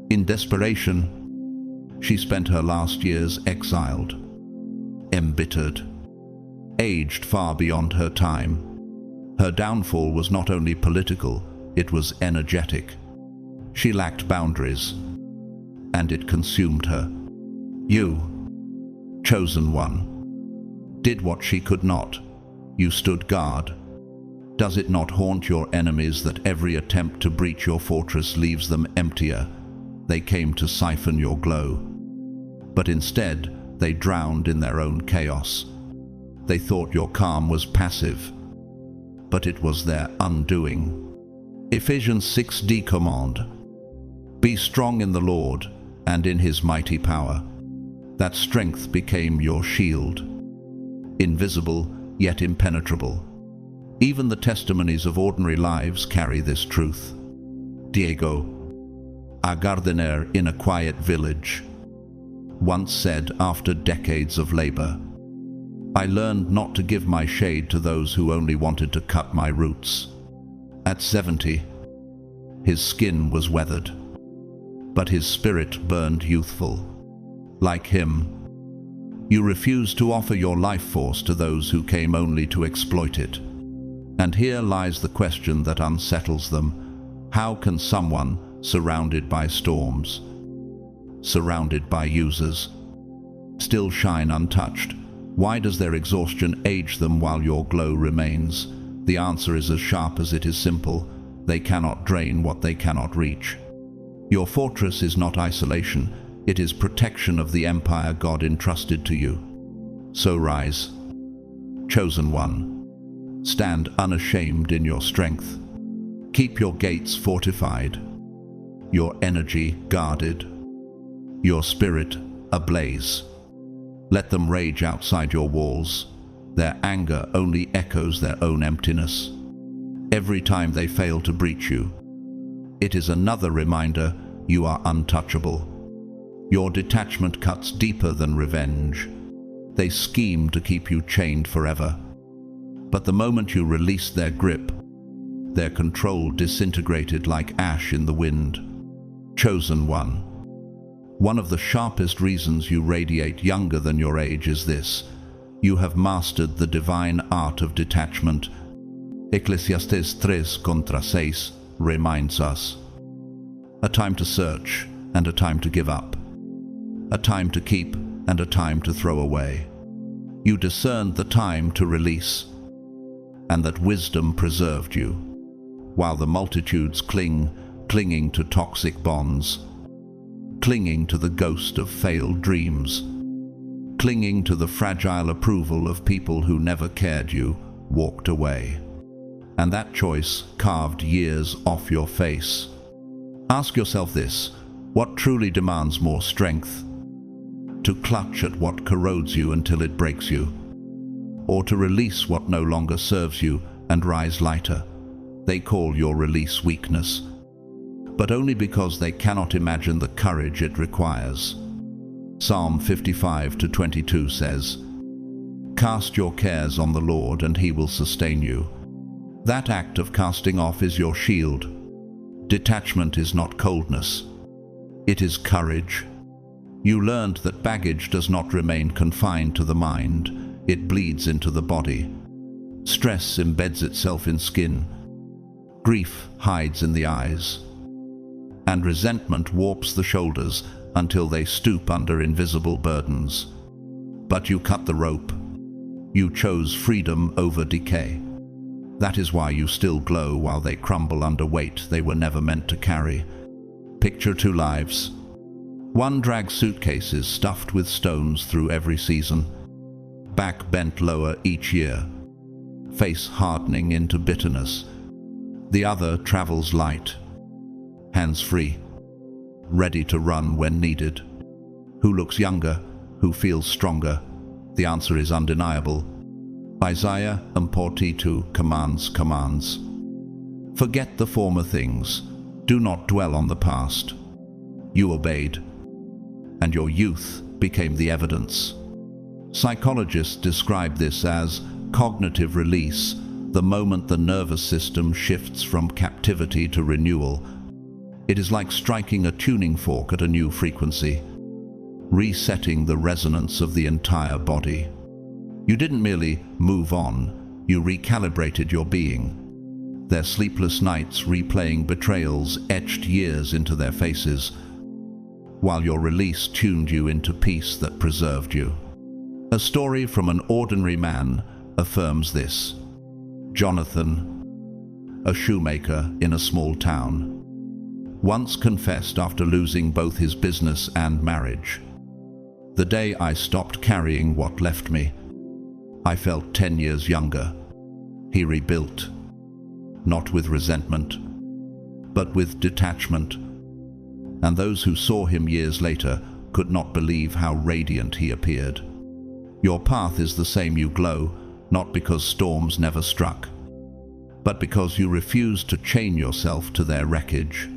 In desperation, she spent her last years exiled, embittered, aged far beyond her time. Her downfall was not only political, it was energetic. She lacked boundaries, and it consumed her. You, chosen one, did what she could not. You stood guard. Does it not haunt your enemies that every attempt to breach your fortress leaves them emptier? They came to siphon your glow, but instead they drowned in their own chaos. They thought your calm was passive, but it was their undoing. Ephesians 6 command. Be strong in the Lord and in his mighty power. That strength became your shield, invisible yet impenetrable. Even the testimonies of ordinary lives carry this truth. Diego, a gardener in a quiet village, once said after decades of labor, I learned not to give my shade to those who only wanted to cut my roots. At 70, his skin was weathered, but his spirit burned youthful. Like him, you refused to offer your life force to those who came only to exploit it. And here lies the question that unsettles them. How can someone surrounded by storms, surrounded by users, still shine untouched? Why does their exhaustion age them while your glow remains? The answer is as sharp as it is simple. They cannot drain what they cannot reach. Your fortress is not isolation. It is protection of the empire God entrusted to you. So rise, chosen one. Stand unashamed in your strength. Keep your gates fortified, your energy guarded, your spirit ablaze. Let them rage outside your walls. Their anger only echoes their own emptiness. Every time they fail to breach you, it is another reminder you are untouchable. Your detachment cuts deeper than revenge. They scheme to keep you chained forever. But the moment you release their grip, their control disintegrated like ash in the wind. Chosen one. One of the sharpest reasons you radiate younger than your age is this: you have mastered the divine art of detachment. Ecclesiastes 3:6 reminds us. A time to search and a time to give up. A time to keep and a time to throw away. You discerned the time to release, and that wisdom preserved you, while the multitudes clinging to toxic bonds, clinging to the ghost of failed dreams, clinging to the fragile approval of people who never cared you, walked away. And that choice carved years off your face. Ask yourself this: what truly demands more strength? To clutch at what corrodes you until it breaks you, or to release what no longer serves you and rise lighter? They call your release weakness, but only because they cannot imagine the courage it requires. Psalm 55:22 says, Cast your cares on the Lord and he will sustain you. That act of casting off is your shield. Detachment is not coldness. It is courage. You learned that baggage does not remain confined to the mind. It bleeds into the body. Stress embeds itself in skin. Grief hides in the eyes. And resentment warps the shoulders until they stoop under invisible burdens. But you cut the rope. You chose freedom over decay. That is why you still glow while they crumble under weight they were never meant to carry. Picture two lives. One drags suitcases stuffed with stones through every season, back bent lower each year, face hardening into bitterness. The other travels light, hands free, ready to run when needed. Who looks younger? Who feels stronger? The answer is undeniable. Isaiah 42 commands. Forget the former things. Do not dwell on the past. You obeyed, and your youth became the evidence. Psychologists describe this as cognitive release, the moment the nervous system shifts from captivity to renewal. It is like striking a tuning fork at a new frequency, resetting the resonance of the entire body. You didn't merely move on, you recalibrated your being. Their sleepless nights replaying betrayals etched years into their faces, while your release tuned you into peace that preserved you. A story from an ordinary man affirms this. Jonathan, a shoemaker in a small town, once confessed after losing both his business and marriage. The day I stopped carrying what left me, I felt 10 years younger. He rebuilt, not with resentment, but with detachment. And those who saw him years later could not believe how radiant he appeared. Your path is the same. You glow, not because storms never struck, but because you refuse to chain yourself to their wreckage.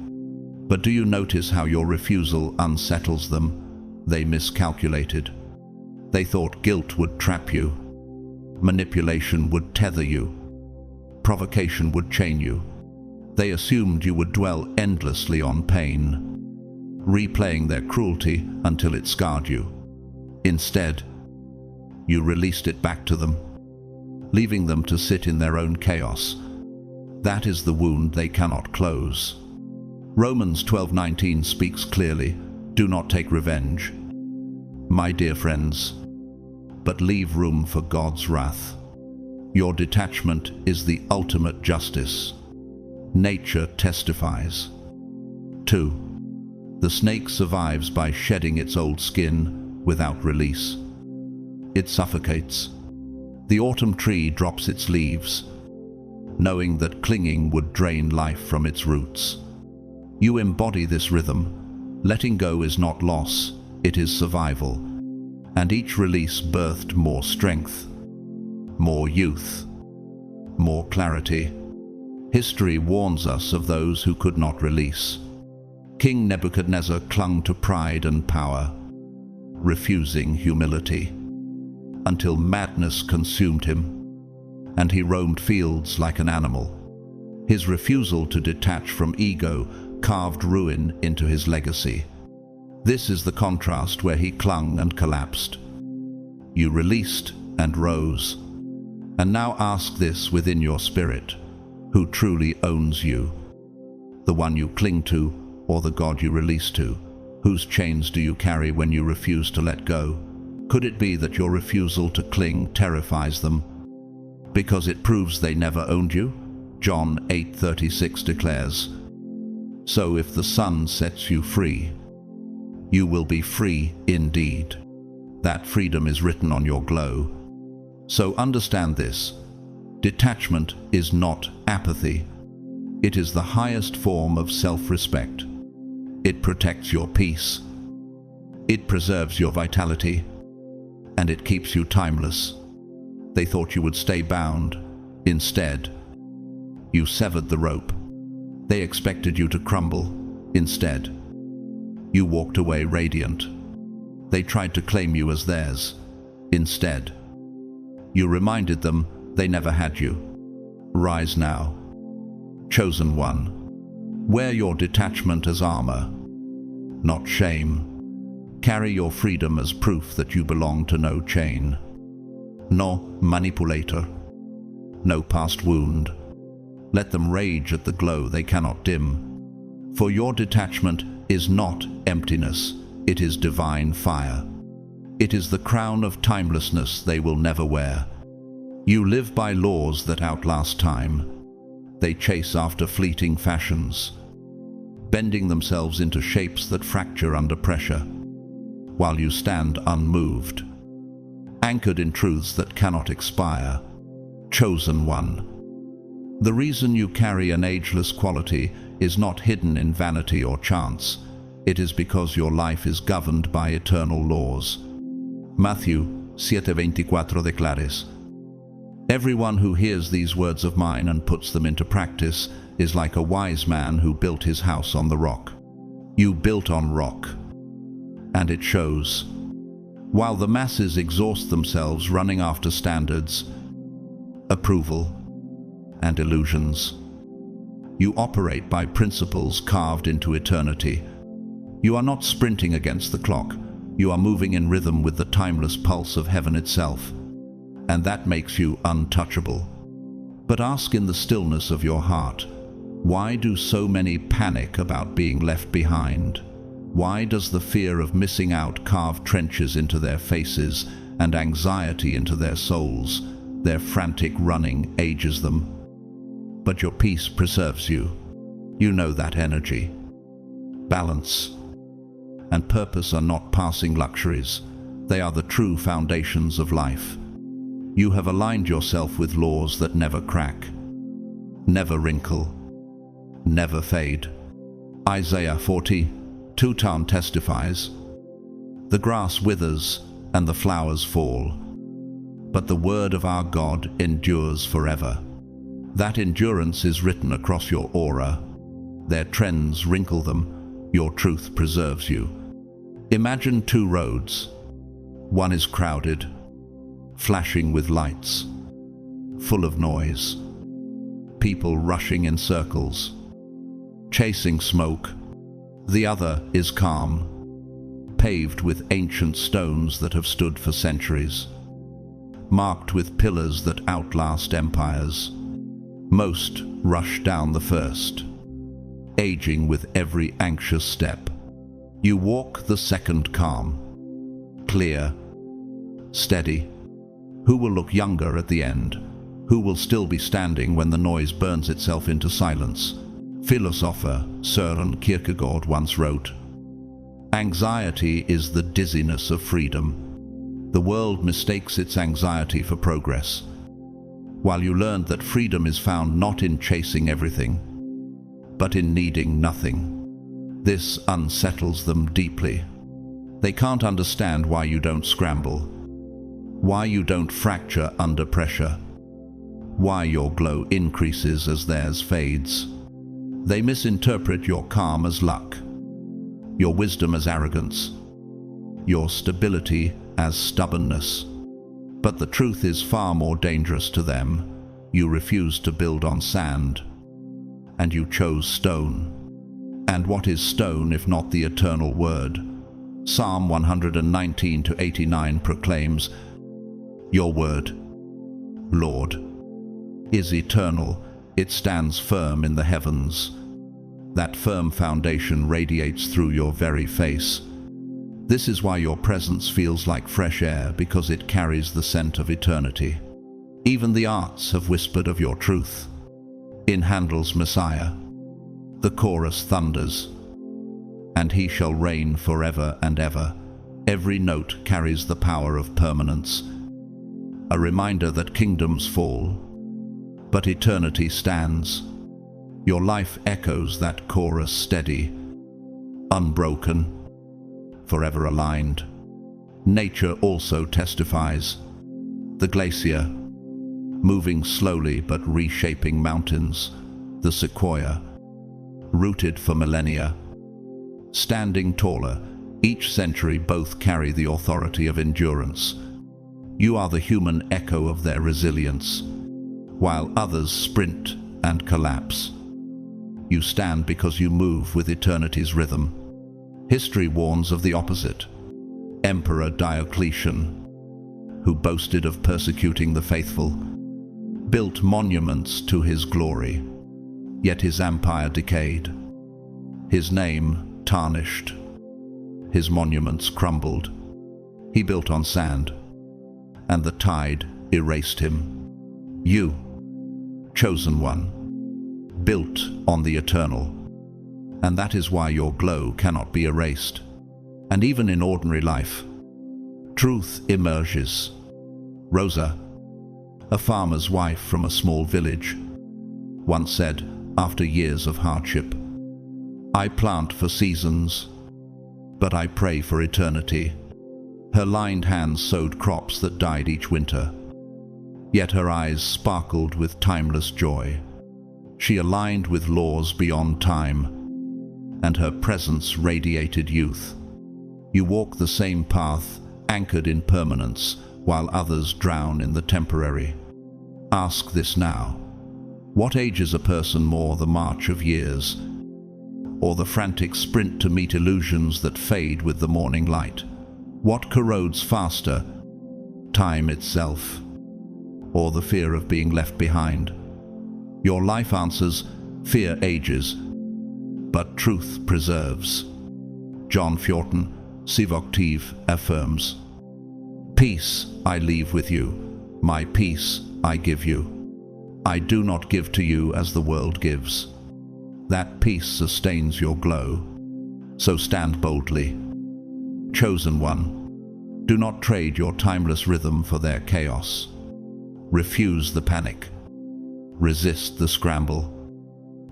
But do you notice how your refusal unsettles them? They miscalculated. They thought guilt would trap you, manipulation would tether you, provocation would chain you. They assumed you would dwell endlessly on pain, replaying their cruelty until it scarred you. Instead, you released it back to them, leaving them to sit in their own chaos. That is the wound they cannot close. Romans 12:19 speaks clearly, do not take revenge, my dear friends, but leave room for God's wrath. Your detachment is the ultimate justice. Nature testifies. 2. The snake survives by shedding its old skin without release. It suffocates. The autumn tree drops its leaves, knowing that clinging would drain life from its roots. You embody this rhythm. Letting go is not loss, it is survival. And each release birthed more strength, more youth, more clarity. History warns us of those who could not release. King Nebuchadnezzar clung to pride and power, refusing humility, until madness consumed him, and he roamed fields like an animal. His refusal to detach from ego carved ruin into his legacy. This is the contrast where he clung and collapsed. You released and rose. And now ask this within your spirit: who truly owns you? The one you cling to, or the God you release to? Whose chains do you carry when you refuse to let go? Could it be that your refusal to cling terrifies them, because it proves they never owned you? John 8:36 declares, so if the Son sets you free, you will be free indeed. That freedom is written on your glow. So understand this: detachment is not apathy. It is the highest form of self-respect. It protects your peace. It preserves your vitality. And it keeps you timeless. They thought you would stay bound. Instead, you severed the rope. They expected you to crumble. Instead, you walked away radiant. They tried to claim you as theirs. Instead, you reminded them they never had you. Rise now, chosen one. Wear your detachment as armor, not shame. Carry your freedom as proof that you belong to no chain, no manipulator, no past wound. Let them rage at the glow they cannot dim. For your detachment is not emptiness, it is divine fire. It is the crown of timelessness they will never wear. You live by laws that outlast time. They chase after fleeting fashions, bending themselves into shapes that fracture under pressure, while you stand unmoved, anchored in truths that cannot expire. Chosen one. The reason you carry an ageless quality is not hidden in vanity or chance. It is because your life is governed by eternal laws. Matthew 7:24 declares, everyone who hears these words of mine and puts them into practice is like a wise man who built his house on the rock. You built on rock, and it shows. While the masses exhaust themselves running after standards, approval, and illusions, you operate by principles carved into eternity. You are not sprinting against the clock. You are moving in rhythm with the timeless pulse of heaven itself, and that makes you untouchable. But ask in the stillness of your heart, why do so many panic about being left behind? Why does the fear of missing out carve trenches into their faces and anxiety into their souls? Their frantic running ages them. But your peace preserves you. You know that energy, balance, and purpose are not passing luxuries. They are the true foundations of life. You have aligned yourself with laws that never crack, never wrinkle, never fade. Isaiah 40:2 testifies, "The grass withers and the flowers fall, but the word of our God endures forever." That endurance is written across your aura. Their trends wrinkle them, your truth preserves you. Imagine two roads. One is crowded, flashing with lights, full of noise, people rushing in circles, chasing smoke. The other is calm, paved with ancient stones that have stood for centuries, marked with pillars that outlast empires. Most rush down the first, aging with every anxious step. You walk the second calm, clear, steady. Who will look younger at the end? Who will still be standing when the noise burns itself into silence? Philosopher Søren Kierkegaard once wrote, "Anxiety is the dizziness of freedom. The world mistakes its anxiety for progress, while you learned that freedom is found not in chasing everything, but in needing nothing." This unsettles them deeply. They can't understand why you don't scramble, why you don't fracture under pressure, why your glow increases as theirs fades. They misinterpret your calm as luck, your wisdom as arrogance, your stability as stubbornness. But the truth is far more dangerous to them. You refuse to build on sand, and you chose stone. And what is stone if not the eternal word? Psalm 119:89 proclaims, "Your word, Lord, is eternal. It stands firm in the heavens." That firm foundation radiates through your very face. This is why your presence feels like fresh air, because it carries the scent of eternity. Even the arts have whispered of your truth. In Handel's Messiah, the chorus thunders, "And he shall reign forever and ever." Every note carries the power of permanence, a reminder that kingdoms fall, but eternity stands. Your life echoes that chorus, steady, unbroken, forever aligned. Nature also testifies. The glacier, moving slowly but reshaping mountains. The sequoia, rooted for millennia, standing taller. Each century both carry the authority of endurance. You are the human echo of their resilience. While others sprint and collapse, you stand because you move with eternity's rhythm. History warns of the opposite. Emperor Diocletian, who boasted of persecuting the faithful, built monuments to his glory, yet his empire decayed. His name tarnished. His monuments crumbled. He built on sand, and the tide erased him. You, chosen one, built on the eternal, and that is why your glow cannot be erased. And even in ordinary life, truth emerges. Rosa, a farmer's wife from a small village, once said, after years of hardship, "I plant for seasons, but I pray for eternity." Her lined hands sowed crops that died each winter, yet her eyes sparkled with timeless joy. She aligned with laws beyond time, and her presence radiated youth. You walk the same path, anchored in permanence, while others drown in the temporary. Ask this now. What ages a person more, the march of years, or the frantic sprint to meet illusions that fade with the morning light? What corrodes faster, time itself, or the fear of being left behind? Your life answers, fear ages, but truth preserves. John 14:7 affirms, "Peace I leave with you, my peace I give you. I do not give to you as the world gives." That peace sustains your glow. So stand boldly. Chosen one, do not trade your timeless rhythm for their chaos. Refuse the panic. Resist the scramble.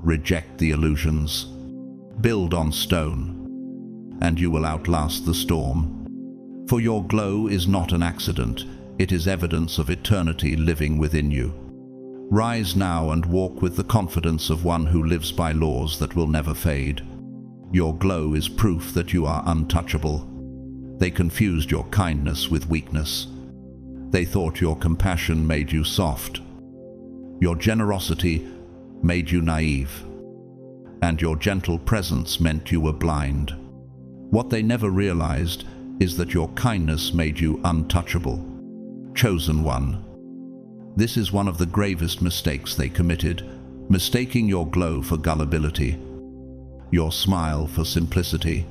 Reject the illusions. Build on stone, and you will outlast the storm. For your glow is not an accident, it is evidence of eternity living within you. Rise now and walk with the confidence of one who lives by laws that will never fade. Your glow is proof that you are untouchable. They confused your kindness with weakness. They thought your compassion made you soft. Your generosity made you naive. And your gentle presence meant you were blind. What they never realized is that your kindness made you untouchable. Chosen one. This is one of the gravest mistakes they committed, mistaking your glow for gullibility, your smile for simplicity,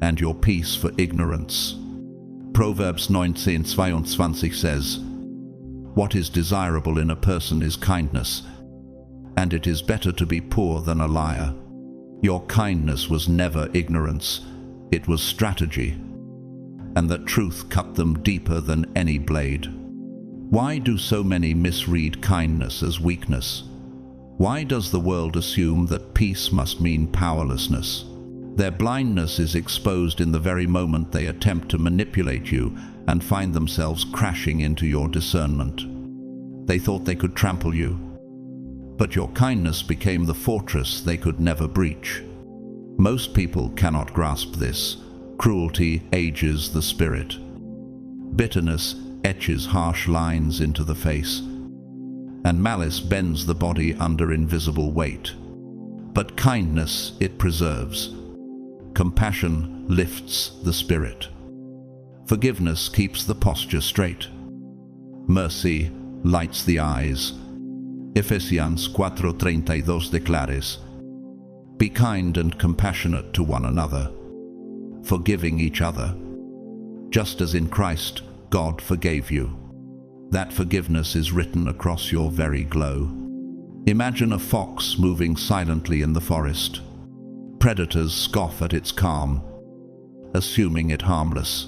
and your peace for ignorance. Proverbs 19:22 says, "What is desirable in a person is kindness, and it is better to be poor than a liar." Your kindness was never ignorance, it was strategy, and that truth cut them deeper than any blade. Why do so many misread kindness as weakness? Why does the world assume that peace must mean powerlessness? Their blindness is exposed in the very moment they attempt to manipulate you and find themselves crashing into your discernment. They thought they could trample you, but your kindness became the fortress they could never breach. Most people cannot grasp this. Cruelty ages the spirit. Bitterness etches harsh lines into the face, and malice bends the body under invisible weight. But kindness it preserves. Compassion lifts the spirit. Forgiveness keeps the posture straight. Mercy lights the eyes. Ephesians 4:32 declares, "Be kind and compassionate to one another, forgiving each other, just as in Christ God forgave you." That forgiveness is written across your very glow. Imagine a fox moving silently in the forest. Predators scoff at its calm, assuming it harmless.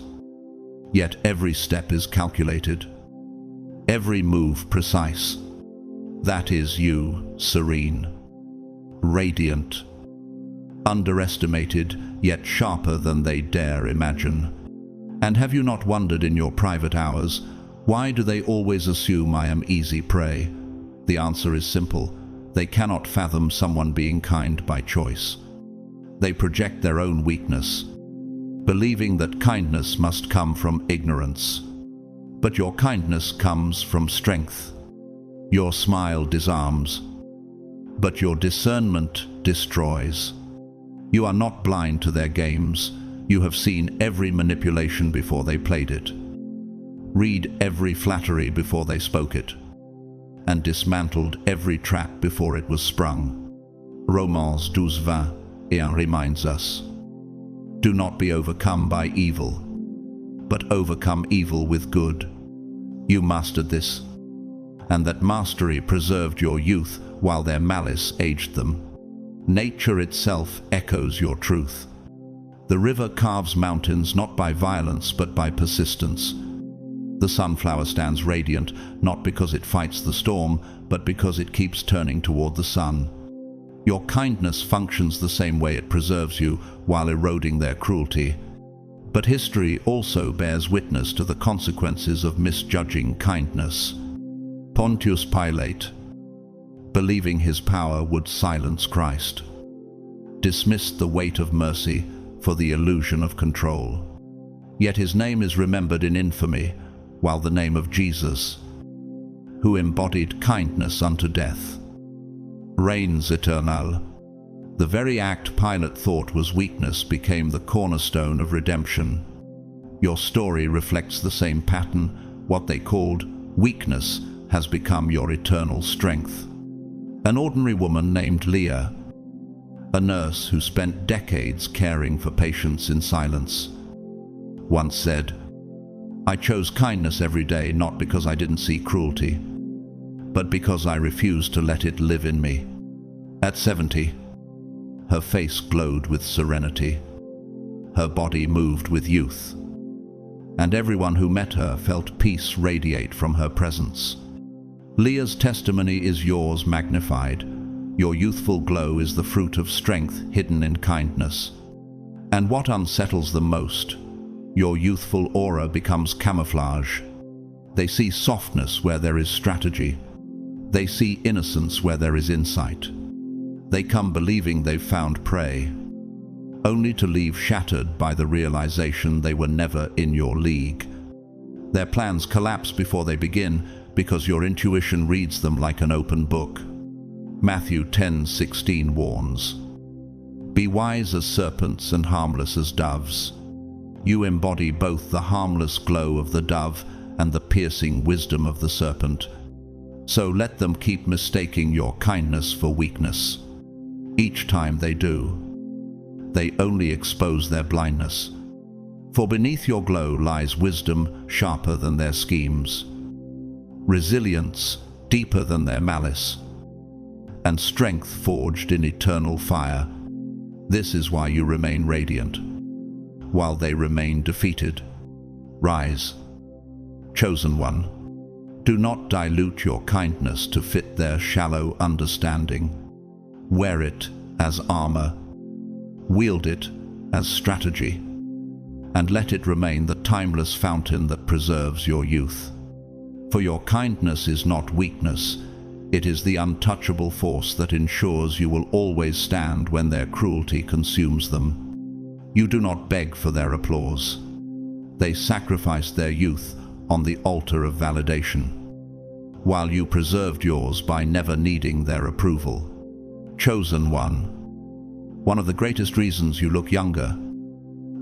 Yet every step is calculated, every move precise. That is you, serene, radiant, underestimated, yet sharper than they dare imagine. And have you not wondered in your private hours, why do they always assume I am easy prey? The answer is simple. They cannot fathom someone being kind by choice. They project their own weakness, believing that kindness must come from ignorance. But your kindness comes from strength. Your smile disarms, but your discernment destroys. You are not blind to their games. You have seen every manipulation before they played it. Read every flattery before they spoke it, and dismantled every trap before it was sprung. Romans 12:20 reminds us, "Do not be overcome by evil, but overcome evil with good." You mastered this, and that mastery preserved your youth while their malice aged them. Nature itself echoes your truth. The river carves mountains not by violence but by persistence. The sunflower stands radiant, not because it fights the storm, but because it keeps turning toward the sun. Your kindness functions the same way it preserves you while eroding their cruelty. But history also bears witness to the consequences of misjudging kindness. Pontius Pilate, believing his power would silence Christ, dismissed the weight of mercy for the illusion of control. Yet his name is remembered in infamy, while the name of Jesus, who embodied kindness unto death, reigns eternal. The very act Pilate thought was weakness became the cornerstone of redemption. Your story reflects the same pattern. What they called weakness has become your eternal strength. An ordinary woman named Leah, a nurse who spent decades caring for patients in silence, once said, "I chose kindness every day not because I didn't see cruelty, but because I refused to let it live in me." At 70, her face glowed with serenity, her body moved with youth, and everyone who met her felt peace radiate from her presence. Leah's testimony is yours magnified. Your youthful glow is the fruit of strength hidden in kindness. And what unsettles them most? Your youthful aura becomes camouflage. They see softness where there is strategy. They see innocence where there is insight. They come believing they've found prey, only to leave shattered by the realization they were never in your league. Their plans collapse before they begin because your intuition reads them like an open book. Matthew 10:16 warns, "Be wise as serpents and harmless as doves." You embody both the harmless glow of the dove and the piercing wisdom of the serpent. So let them keep mistaking your kindness for weakness. Each time they do, they only expose their blindness. For beneath your glow lies wisdom sharper than their schemes, resilience deeper than their malice, and strength forged in eternal fire. This is why you remain radiant, while they remain defeated. Rise, chosen one. Do not dilute your kindness to fit their shallow understanding. Wear it as armor, wield it as strategy, and let it remain the timeless fountain that preserves your youth. For your kindness is not weakness, it is the untouchable force that ensures you will always stand when their cruelty consumes them. You do not beg for their applause. They sacrificed their youth on the altar of validation, while you preserved yours by never needing their approval. Chosen one. One of the greatest reasons you look younger,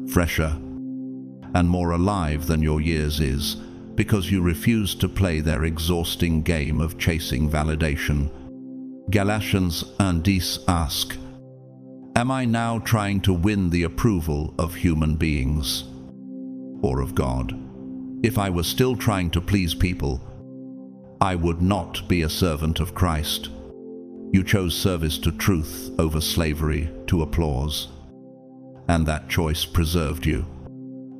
fresher, and more alive than your years is because you refuse to play their exhausting game of chasing validation. Galatians 1:10 ask, "Am I now trying to win the approval of human beings or of God? If I was still trying to please people, I would not be a servant of Christ." You chose service to truth over slavery to applause, and that choice preserved you.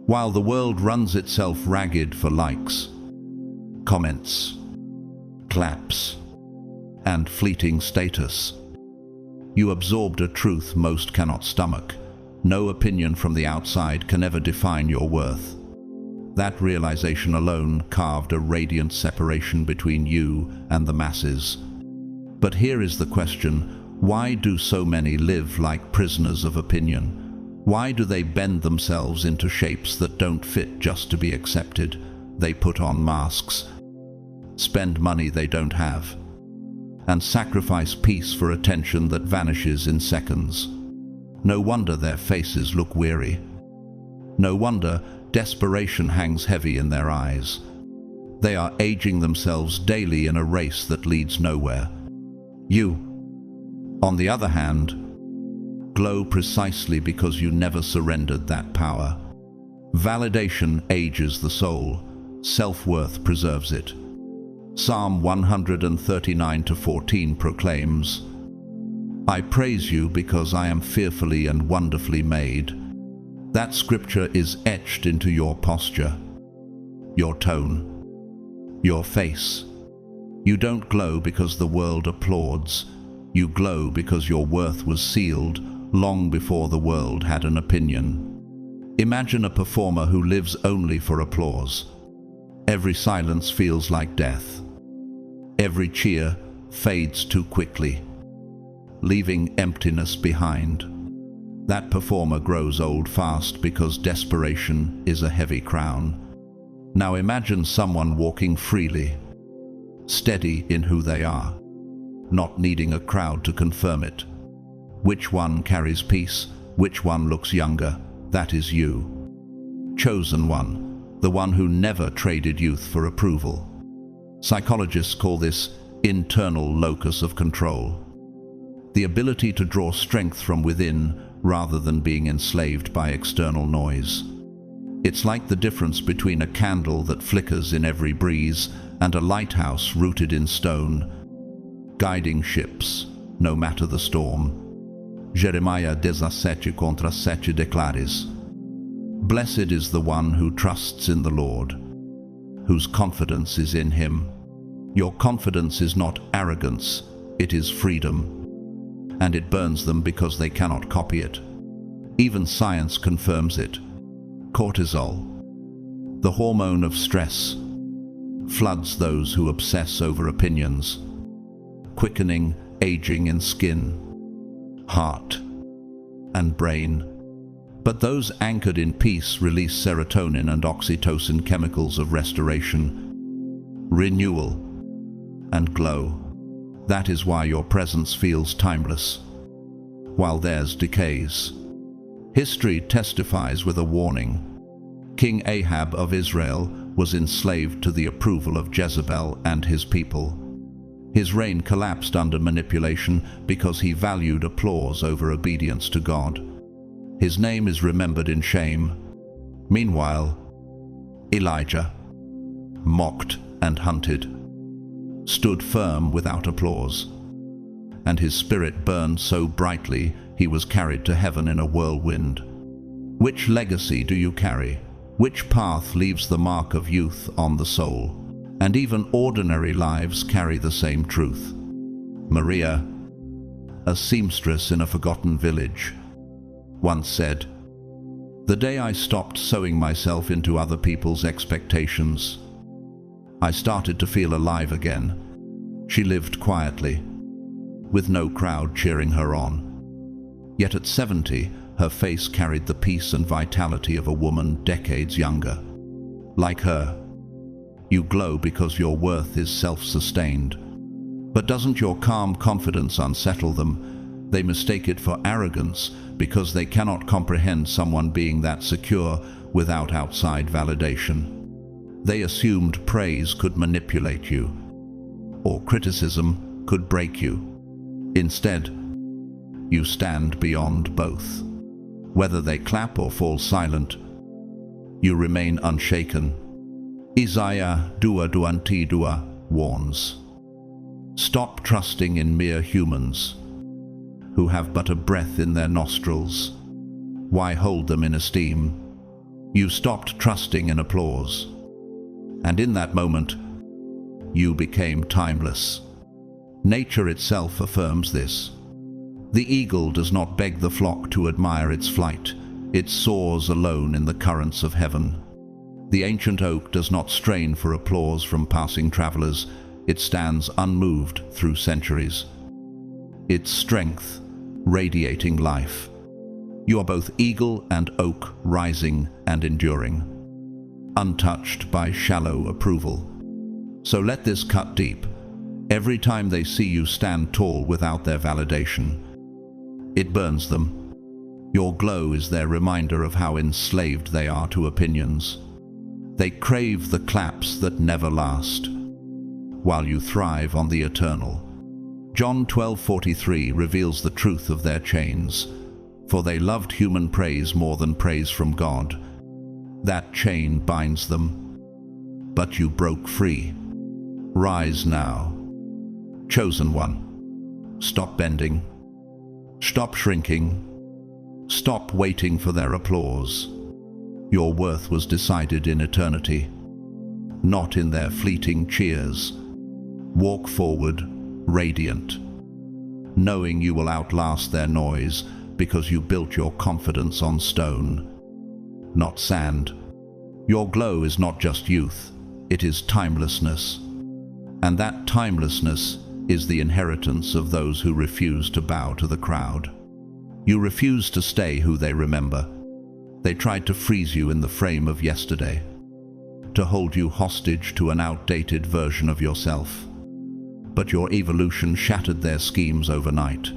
While the world runs itself ragged for likes, comments, claps, and fleeting status, you absorbed a truth most cannot stomach. No opinion from the outside can ever define your worth. That realization alone carved a radiant separation between you and the masses. But here is the question: why do so many live like prisoners of opinion? Why do they bend themselves into shapes that don't fit just to be accepted? They put on masks, spend money they don't have, and sacrifice peace for attention that vanishes in seconds. No wonder their faces look weary. No wonder desperation hangs heavy in their eyes. They are aging themselves daily in a race that leads nowhere. You, on the other hand, glow precisely because you never surrendered that power. Validation ages the soul. Self-worth preserves it. Psalm 139:14 proclaims, "I praise you because I am fearfully and wonderfully made." That scripture is etched into your posture, your tone, your face. You don't glow because the world applauds. You glow because your worth was sealed long before the world had an opinion. Imagine a performer who lives only for applause. Every silence feels like death. Every cheer fades too quickly, leaving emptiness behind. That performer grows old fast because desperation is a heavy crown. Now imagine someone walking freely, steady in who they are, not needing a crowd to confirm it. Which one carries peace? Which one looks younger? That is you. Chosen one, the one who never traded youth for approval. Psychologists call this internal locus of control. The ability to draw strength from within rather than being enslaved by external noise. It's like the difference between a candle that flickers in every breeze and a lighthouse rooted in stone, guiding ships, no matter the storm. Jeremiah 17:7 declares, "Blessed is the one who trusts in the Lord, whose confidence is in him." Your confidence is not arrogance, it is freedom. and it burns them because they cannot copy it. Even science confirms it. Cortisol, the hormone of stress, floods those who obsess over opinions, quickening aging in skin, heart, and brain. But those anchored in peace release serotonin and oxytocin, chemicals of restoration, renewal, and glow. That is why your presence feels timeless, while theirs decays. History testifies with a warning. King Ahab of Israel was enslaved to the approval of Jezebel and his people. His reign collapsed under manipulation because he valued applause over obedience to God. His name is remembered in shame. Meanwhile, Elijah, mocked and hunted, stood firm without applause, and his spirit burned so brightly he was carried to heaven in a whirlwind. Which legacy do you carry? Which path leaves the mark of youth on the soul? And even ordinary lives carry the same truth. Maria, a seamstress in a forgotten village, once said, "The day I stopped sewing myself into other people's expectations, I started to feel alive again." She lived quietly, with no crowd cheering her on. Yet at 70, her face carried the peace and vitality of a woman decades younger. Like her, you glow because your worth is self-sustained. But doesn't your calm confidence unsettle them? They mistake it for arrogance because they cannot comprehend someone being that secure without outside validation. They assumed praise could manipulate you, or criticism could break you. Instead, you stand beyond both. Whether they clap or fall silent, you remain unshaken. Isaiah 2:22 warns, "Stop trusting in mere humans, who have but a breath in their nostrils. Why hold them in esteem?" You stopped trusting in applause, and in that moment, you became timeless. Nature itself affirms this. The eagle does not beg the flock to admire its flight. It soars alone in the currents of heaven. The ancient oak does not strain for applause from passing travelers. It stands unmoved through centuries, its strength radiating life. You are both eagle and oak, rising and enduring, untouched by shallow approval. So let this cut deep. Every time they see you stand tall without their validation, it burns them. Your glow is their reminder of how enslaved they are to opinions. They crave the claps that never last, while you thrive on the eternal. John 12:43 reveals the truth of their chains. For they loved human praise more than praise from God. That chain binds them, but you broke free. Rise now. Chosen one. Stop bending. Stop shrinking. Stop waiting for their applause. Your worth was decided in eternity, not in their fleeting cheers. Walk forward, radiant, knowing you will outlast their noise because you built your confidence on stone, not sand. Your glow is not just youth, it is timelessness. And that timelessness is the inheritance of those who refuse to bow to the crowd. You refuse to stay who they remember. They tried to freeze you in the frame of yesterday, to hold you hostage to an outdated version of yourself. But your evolution shattered their schemes overnight.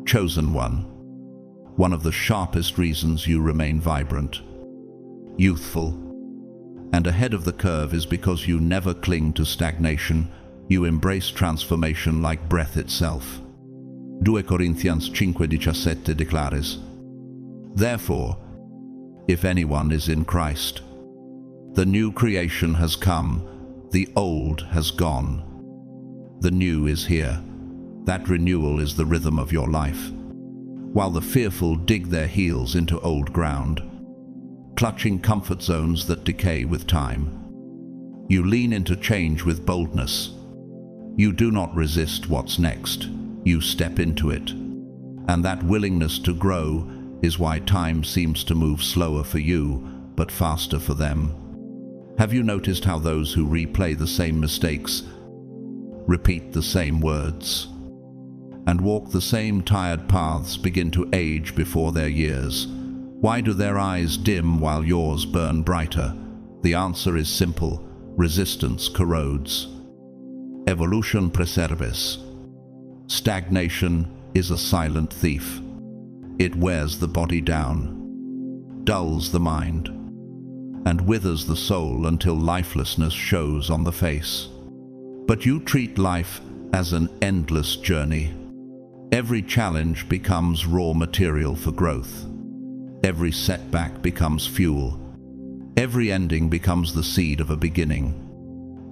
Chosen one of the sharpest reasons you remain vibrant, youthful, and ahead of the curve is because you never cling to stagnation. You embrace transformation like breath itself. 2 Corinthians 5:17 declares, "Therefore, if anyone is in Christ, the new creation has come, the old has gone. The new is here." That renewal is the rhythm of your life. While the fearful dig their heels into old ground, clutching comfort zones that decay with time, you lean into change with boldness. You do not resist what's next. You step into it. And that willingness to grow is why time seems to move slower for you, but faster for them. Have you noticed how those who replay the same mistakes, repeat the same words, and walk the same tired paths begin to age before their years? Why do their eyes dim while yours burn brighter? The answer is simple: resistance corrodes. Evolution preserves. Stagnation is a silent thief. It wears the body down, dulls the mind, and withers the soul until lifelessness shows on the face. But you treat life as an endless journey. Every challenge becomes raw material for growth. Every setback becomes fuel. Every ending becomes the seed of a beginning.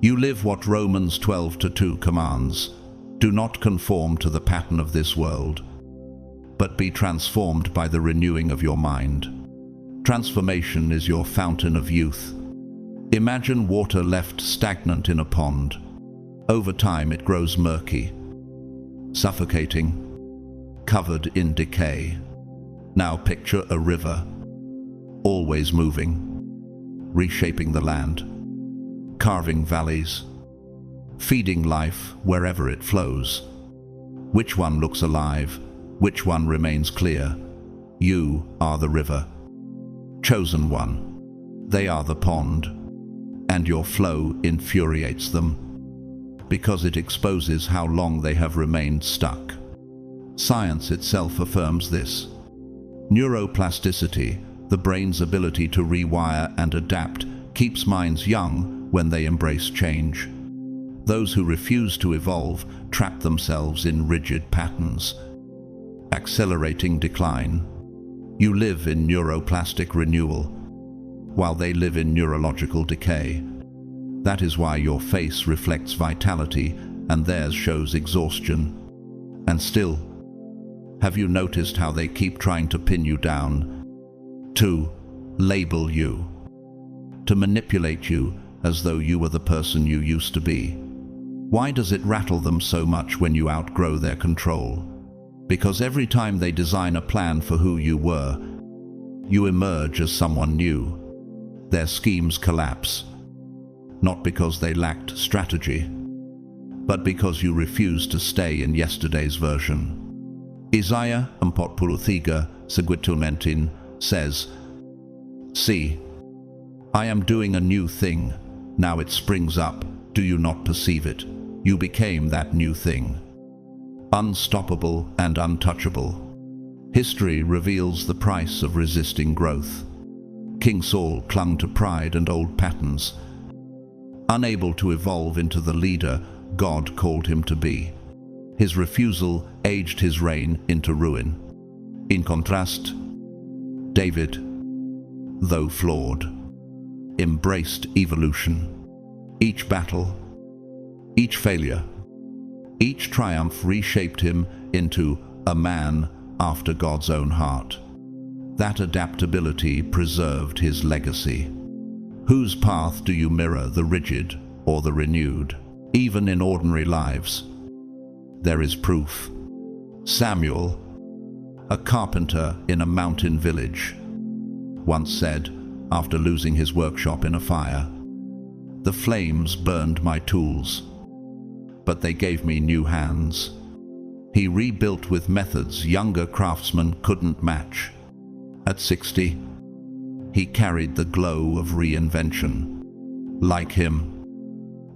You live what Romans 12:2 commands: do not conform to the pattern of this world, but be transformed by the renewing of your mind. Transformation is your fountain of youth. Imagine water left stagnant in a pond. Over time it grows murky, suffocating, covered in decay. Now picture a river, always moving, reshaping the land, carving valleys, feeding life wherever it flows. Which one looks alive? Which one remains clear? You are the river, chosen one. They are the pond, and your flow infuriates them, because it exposes how long they have remained stuck. Science itself affirms this. Neuroplasticity, the brain's ability to rewire and adapt, keeps minds young when they embrace change. Those who refuse to evolve trap themselves in rigid patterns, accelerating decline. You live in neuroplastic renewal, while they live in neurological decay. That is why your face reflects vitality and theirs shows exhaustion. And still, have you noticed how they keep trying to pin you down, to label you, to manipulate you as though you were the person you used to be? Why does it rattle them so much when you outgrow their control? Because every time they design a plan for who you were, you emerge as someone new. Their schemes collapse, not because they lacked strategy, but because you refused to stay in yesterday's version. Isaiah 40:19 says, "See, I am doing a new thing. Now it springs up. Do you not perceive it? You became that new thing. Unstoppable and untouchable." History reveals the price of resisting growth. King Saul clung to pride and old patterns, unable to evolve into the leader God called him to be. His refusal aged his reign into ruin. In contrast, David, though flawed, embraced evolution. Each battle, each failure, each triumph reshaped him into a man after God's own heart. That adaptability preserved his legacy. Whose path do you mirror, the rigid or the renewed? Even in ordinary lives, there is proof. Samuel, a carpenter in a mountain village, once said, after losing his workshop in a fire, "The flames burned my tools, but they gave me new hands." He rebuilt with methods younger craftsmen couldn't match. At 60, he carried the glow of reinvention. Like him,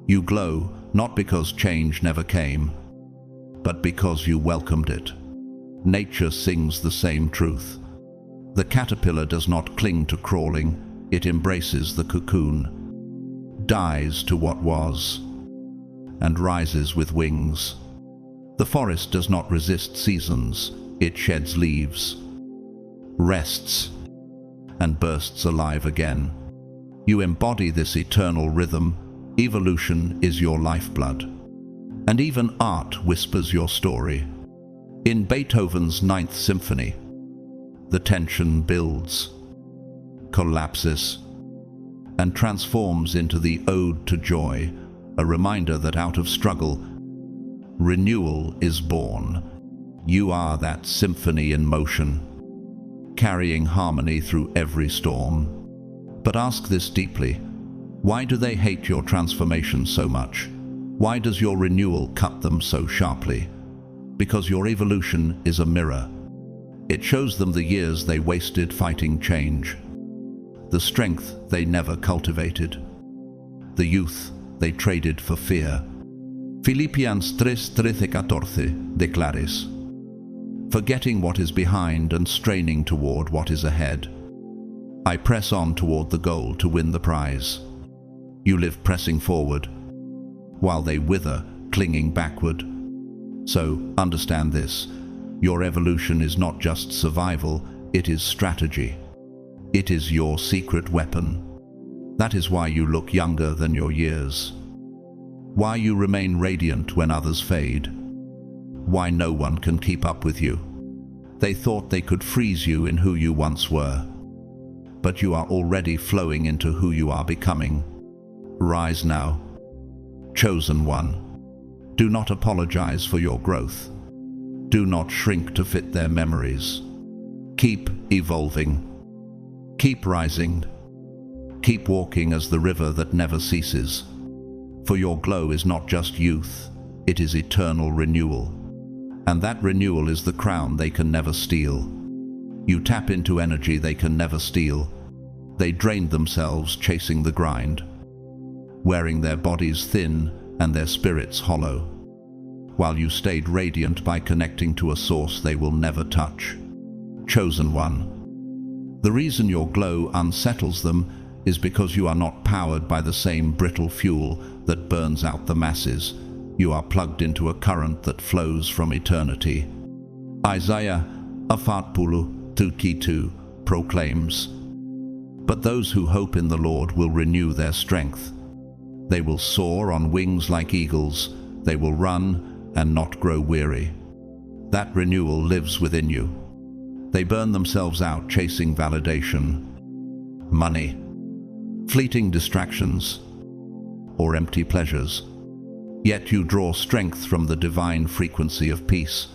you glow not because change never came, but because you welcomed it. Nature sings the same truth. The caterpillar does not cling to crawling, it embraces the cocoon, dies to what was, and rises with wings. The forest does not resist seasons, it sheds leaves, rests, and bursts alive again. You embody this eternal rhythm. Evolution is your lifeblood. And even art whispers your story. In Beethoven's Ninth Symphony, the tension builds, collapses, and transforms into the Ode to Joy, a reminder that out of struggle, renewal is born. You are that symphony in motion, carrying harmony through every storm. But ask this deeply: why do they hate your transformation so much? Why does your renewal cut them so sharply? Because your evolution is a mirror. It shows them the years they wasted fighting change, the strength they never cultivated, the youth they traded for fear. Philippians 3:13-14 declares, forgetting what is behind and straining toward what is ahead, I press on toward the goal to win the prize. You live pressing forward, while they wither, clinging backward. So, understand this: your evolution is not just survival, it is strategy. It is your secret weapon. That is why you look younger than your years. Why you remain radiant when others fade. Why no one can keep up with you. They thought they could freeze you in who you once were. But you are already flowing into who you are becoming. Rise now. Chosen one. Do not apologize for your growth. Do not shrink to fit their memories. Keep evolving. Keep rising. Keep walking as the river that never ceases. For your glow is not just youth, it is eternal renewal. And that renewal is the crown they can never steal. You tap into energy they can never steal. They drained themselves chasing the grind, wearing their bodies thin and their spirits hollow, while you stayed radiant by connecting to a source they will never touch. Chosen one. The reason your glow unsettles them is because you are not powered by the same brittle fuel that burns out the masses. You are plugged into a current that flows from eternity. Isaiah 40:2 proclaims, but those who hope in the Lord will renew their strength. They will soar on wings like eagles. They will run and not grow weary. That renewal lives within you. They burn themselves out chasing validation, money, fleeting distractions, or empty pleasures. Yet you draw strength from the divine frequency of peace,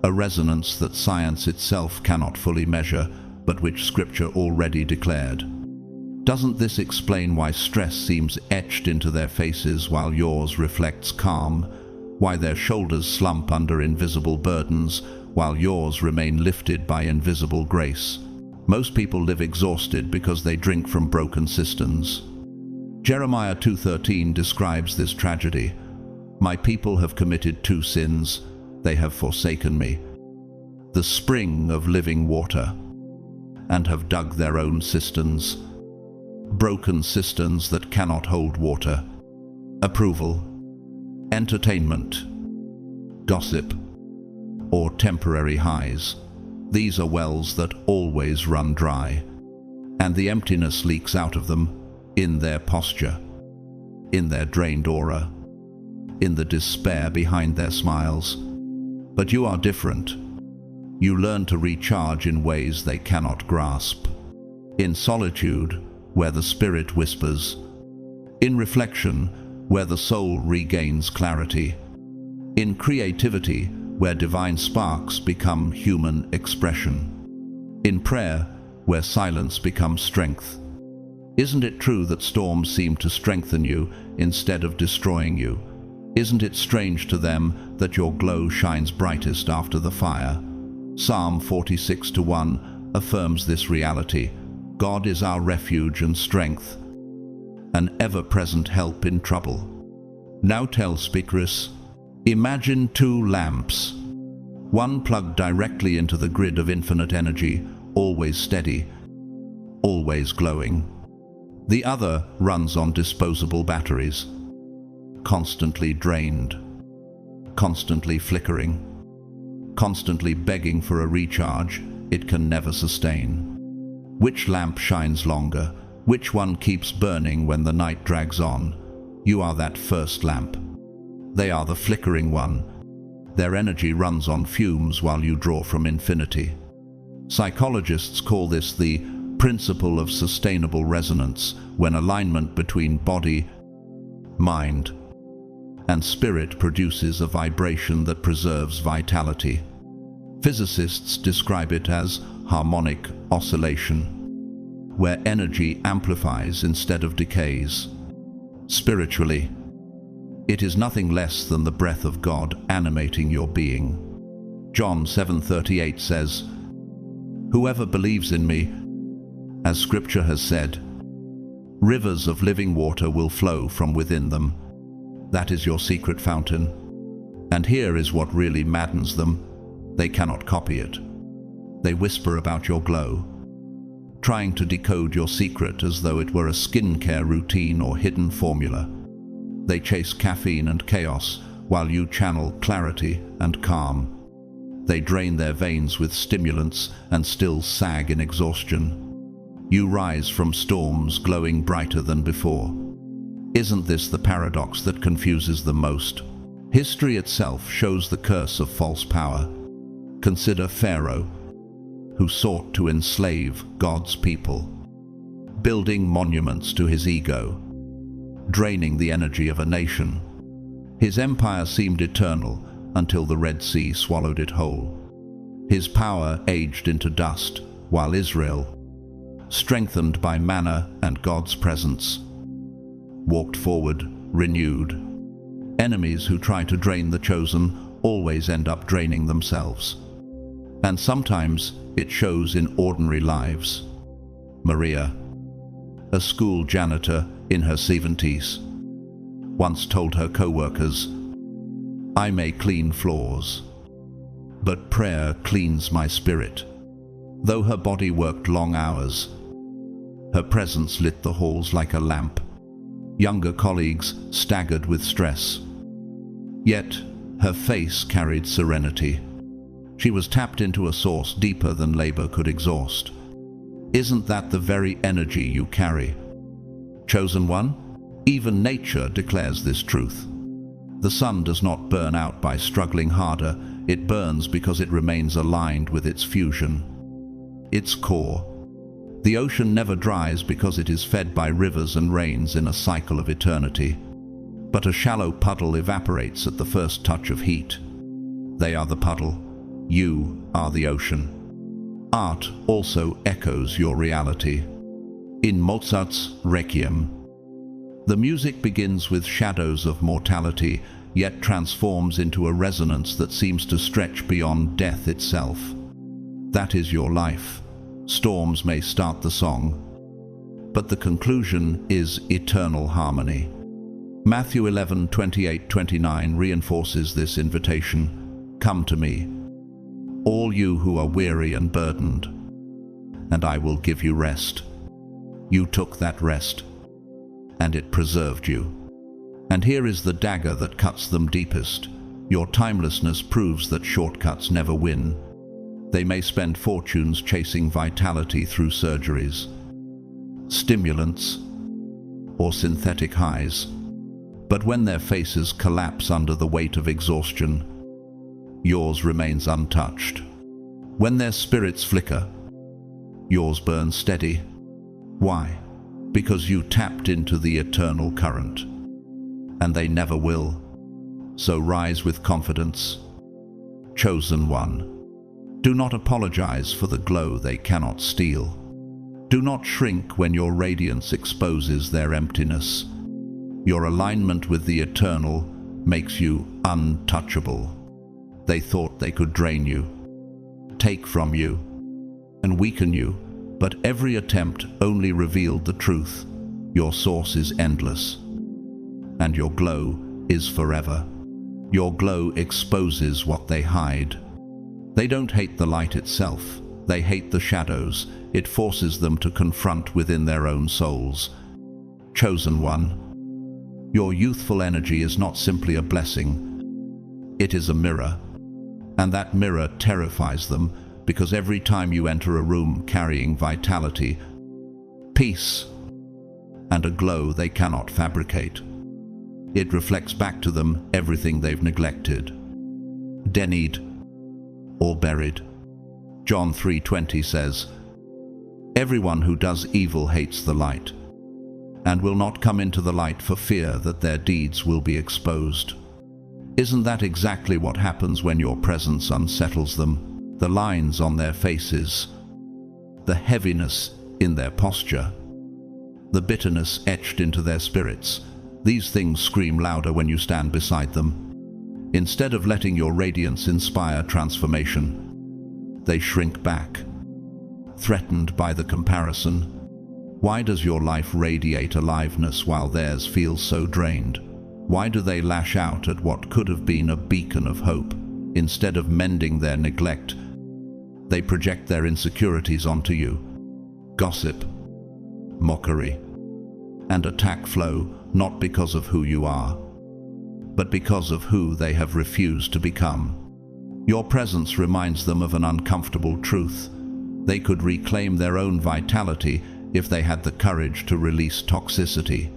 a resonance that science itself cannot fully measure, but which Scripture already declared. Doesn't this explain why stress seems etched into their faces while yours reflects calm? Why their shoulders slump under invisible burdens while yours remain lifted by invisible grace? Most people live exhausted because they drink from broken cisterns. Jeremiah 2:13 describes this tragedy. My people have committed two sins. They have forsaken me, the spring of living water, and have dug their own cisterns, broken cisterns that cannot hold water. Approval, entertainment, gossip, or temporary highs. These are wells that always run dry, and the emptiness leaks out of them in their posture, in their drained aura, in the despair behind their smiles. But you are different. You learn to recharge in ways they cannot grasp. In solitude, where the spirit whispers. In reflection, where the soul regains clarity. In creativity, where divine sparks become human expression. In prayer, where silence becomes strength. Isn't it true that storms seem to strengthen you instead of destroying you? Isn't it strange to them that your glow shines brightest after the fire? Psalm 46:1 affirms this reality. God is our refuge and strength, an ever-present help in trouble. Now tell Speakeress, imagine two lamps, one plugged directly into the grid of infinite energy, always steady, always glowing. The other runs on disposable batteries, constantly drained, constantly flickering, constantly begging for a recharge it can never sustain. Which lamp shines longer? Which one keeps burning when the night drags on? You are that first lamp. They are the flickering one. Their energy runs on fumes while you draw from infinity. Psychologists call this the principle of sustainable resonance, when alignment between body, mind, and spirit produces a vibration that preserves vitality. Physicists describe it as harmonic oscillation, where energy amplifies instead of decays. Spiritually, it is nothing less than the breath of God animating your being. John 7:38 says, "Whoever believes in me, as Scripture has said, rivers of living water will flow from within them." That is your secret fountain. And here is what really maddens them. They cannot copy it. They whisper about your glow, trying to decode your secret as though it were a skincare routine or hidden formula. They chase caffeine and chaos while you channel clarity and calm. They drain their veins with stimulants and still sag in exhaustion. You rise from storms glowing brighter than before. Isn't this the paradox that confuses them most? History itself shows the curse of false power. Consider Pharaoh, who sought to enslave God's people, building monuments to his ego, draining the energy of a nation. His empire seemed eternal until the Red Sea swallowed it whole. His power aged into dust, while Israel, strengthened by manna and God's presence, walked forward, renewed. Enemies who try to drain the chosen always end up draining themselves. And sometimes it shows in ordinary lives. Maria, a school janitor in her 70s, once told her co-workers, "I may clean floors, but prayer cleans my spirit." Though her body worked long hours, her presence lit the halls like a lamp. Younger colleagues staggered with stress. Yet her face carried serenity. She was tapped into a source deeper than labor could exhaust. Isn't that the very energy you carry? Chosen one? Even nature declares this truth. The sun does not burn out by struggling harder. It burns because it remains aligned with its fusion, its core. The ocean never dries because it is fed by rivers and rains in a cycle of eternity. But a shallow puddle evaporates at the first touch of heat. They are the puddle. You are the ocean. Art also echoes your reality. In Mozart's Requiem, the music begins with shadows of mortality, yet transforms into a resonance that seems to stretch beyond death itself. That is your life. Storms may start the song, but the conclusion is eternal harmony. Matthew 11:28-29 reinforces this invitation. Come to me, all you who are weary and burdened, and I will give you rest. You took that rest, and it preserved you. And here is the dagger that cuts them deepest. Your timelessness proves that shortcuts never win. They may spend fortunes chasing vitality through surgeries, stimulants, or synthetic highs. But when their faces collapse under the weight of exhaustion, yours remains untouched. When their spirits flicker, yours burns steady. Why? Because you tapped into the eternal current, and they never will. So rise with confidence. Chosen one. Do not apologize for the glow they cannot steal. Do not shrink when your radiance exposes their emptiness. Your alignment with the eternal makes you untouchable. They thought they could drain you, take from you, and weaken you, but every attempt only revealed the truth. Your source is endless, and your glow is forever. Your glow exposes what they hide. They don't hate the light itself. They hate the shadows. It forces them to confront within their own souls. Chosen one, your youthful energy is not simply a blessing. It is a mirror. And that mirror terrifies them because every time you enter a room carrying vitality, peace, and a glow they cannot fabricate, it reflects back to them everything they've neglected, denied, or buried. John 3:20 says, "Everyone who does evil hates the light, and will not come into the light for fear that their deeds will be exposed. Isn't that exactly what happens when your presence unsettles them? The lines on their faces, the heaviness in their posture, the bitterness etched into their spirits, these things scream louder when you stand beside them. Instead of letting your radiance inspire transformation, they shrink back, threatened by the comparison. Why does your life radiate aliveness while theirs feels so drained? Why do they lash out at what could have been a beacon of hope? Instead of mending their neglect, they project their insecurities onto you. Gossip, mockery, and attack flow not because of who you are, but because of who they have refused to become. Your presence reminds them of an uncomfortable truth. They could reclaim their own vitality if they had the courage to release toxicity.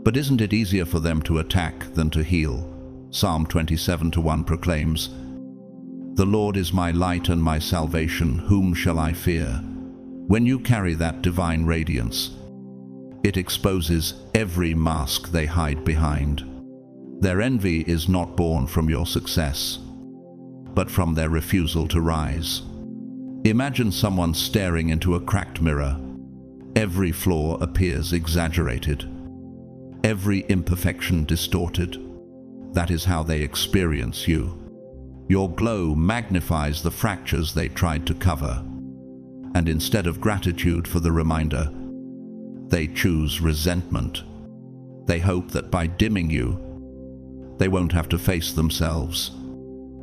But isn't it easier for them to attack than to heal? Psalm 27:1 proclaims, "The Lord is my light and my salvation, whom shall I fear?" When you carry that divine radiance, it exposes every mask they hide behind. Their envy is not born from your success, but from their refusal to rise. Imagine someone staring into a cracked mirror. Every flaw appears exaggerated, every imperfection distorted. That is how they experience you. Your glow magnifies the fractures they tried to cover, and instead of gratitude for the reminder, they choose resentment. They hope that by dimming you, they won't have to face themselves.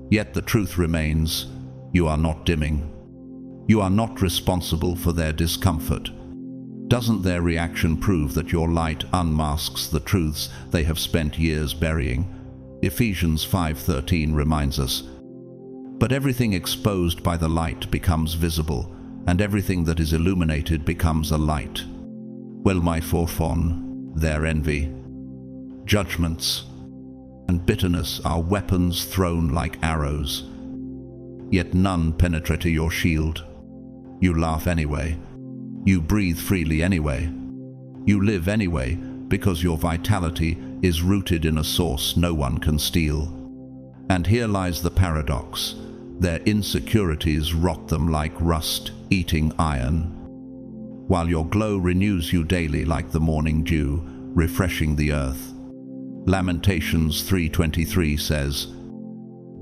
Yet the truth remains, you are not dimming. You are not responsible for their discomfort. Doesn't their reaction prove that your light unmasks the truths they have spent years burying? Ephesians 5:13 reminds us, "But everything exposed by the light becomes visible, and everything that is illuminated becomes a light." Well, my forfon, their envy, judgments, and bitterness are weapons thrown like arrows. Yet none penetrate your shield. You laugh anyway. You breathe freely anyway. You live anyway because your vitality is rooted in a source no one can steal. And here lies the paradox. Their insecurities rot them like rust eating iron, while your glow renews you daily like the morning dew, refreshing the earth. Lamentations 3:23 says,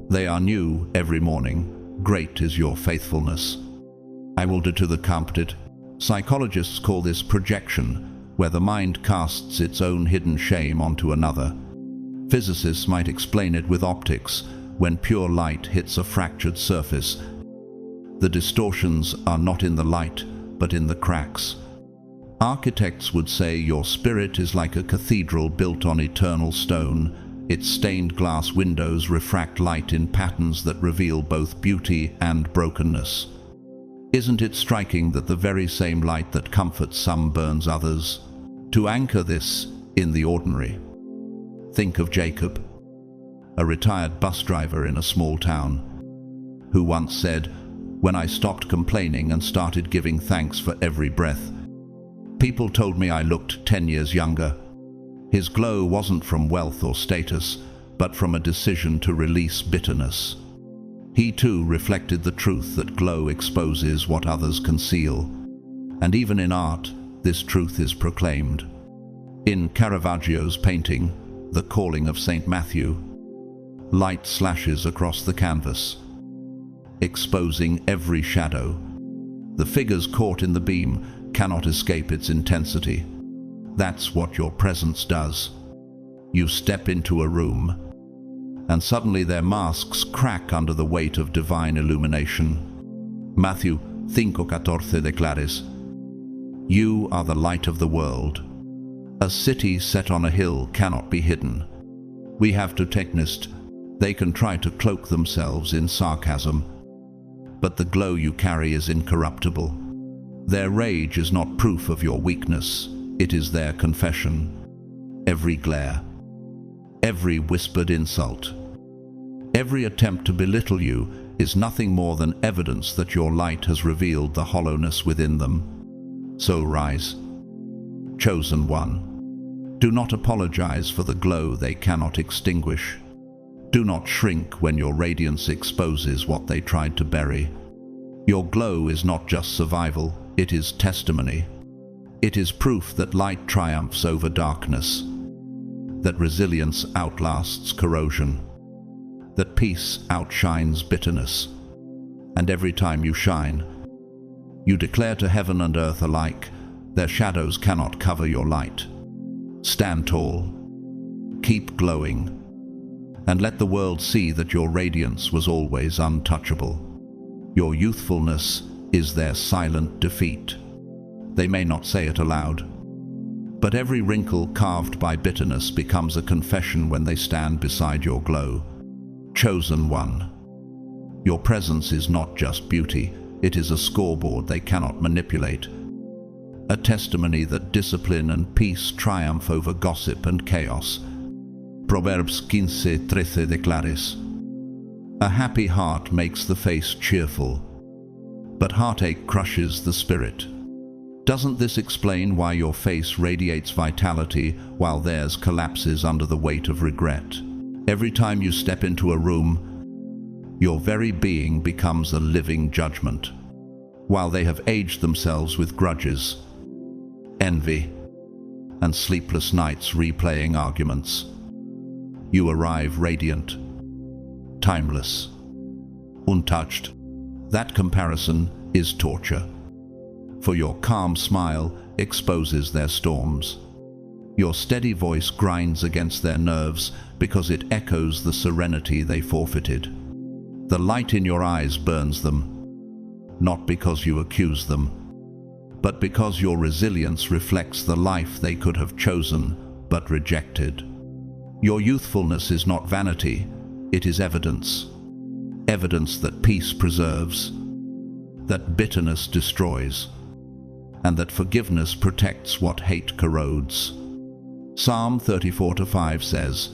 "They are new every morning. Great is your faithfulness." I will do to the compted. Psychologists call this projection, where the mind casts its own hidden shame onto another. Physicists might explain it with optics. When pure light hits a fractured surface, the distortions are not in the light, but in the cracks. Architects would say your spirit is like a cathedral built on eternal stone. Its stained glass windows refract light in patterns that reveal both beauty and brokenness. Isn't it striking that the very same light that comforts some burns others? To anchor this in the ordinary, think of Jacob, a retired bus driver in a small town, who once said, "When I stopped complaining and started giving thanks for every breath, people told me I looked 10 years younger." His glow wasn't from wealth or status, but from a decision to release bitterness. He too reflected the truth that glow exposes what others conceal. And even in art, this truth is proclaimed. In Caravaggio's painting, The Calling of St. Matthew, light slashes across the canvas, exposing every shadow. The figures caught in the beam cannot escape its intensity. That's what your presence does. You step into a room, and suddenly their masks crack under the weight of divine illumination. Matthew 5:14 declares, "You are the light of the world. A city set on a hill cannot be hidden." We have protagonists. They can try to cloak themselves in sarcasm, but the glow you carry is incorruptible. Their rage is not proof of your weakness, it is their confession. Every glare, every whispered insult, every attempt to belittle you is nothing more than evidence that your light has revealed the hollowness within them. So rise, chosen one. Do not apologize for the glow they cannot extinguish. Do not shrink when your radiance exposes what they tried to bury. Your glow is not just survival, it is testimony. It is proof that light triumphs over darkness, that resilience outlasts corrosion, that peace outshines bitterness. And every time you shine, you declare to heaven and earth alike, their shadows cannot cover your light. Stand tall, keep glowing, and let the world see that your radiance was always untouchable. Your youthfulness is their silent defeat. They may not say it aloud, but every wrinkle carved by bitterness becomes a confession when they stand beside your glow. Chosen one. Your presence is not just beauty, it is a scoreboard they cannot manipulate. A testimony that discipline and peace triumph over gossip and chaos. Proverbs 15:13 declares, "A happy heart makes the face cheerful, but heartache crushes the spirit." Doesn't this explain why your face radiates vitality while theirs collapses under the weight of regret? Every time you step into a room, your very being becomes a living judgment, while they have aged themselves with grudges, envy, and sleepless nights replaying arguments. You arrive radiant, timeless, untouched. That comparison is torture, for your calm smile exposes their storms. Your steady voice grinds against their nerves because it echoes the serenity they forfeited. The light in your eyes burns them, not because you accuse them, but because your resilience reflects the life they could have chosen but rejected. Your youthfulness is not vanity, it is evidence. Evidence that peace preserves, that bitterness destroys, and that forgiveness protects what hate corrodes. Psalm 34:5 says,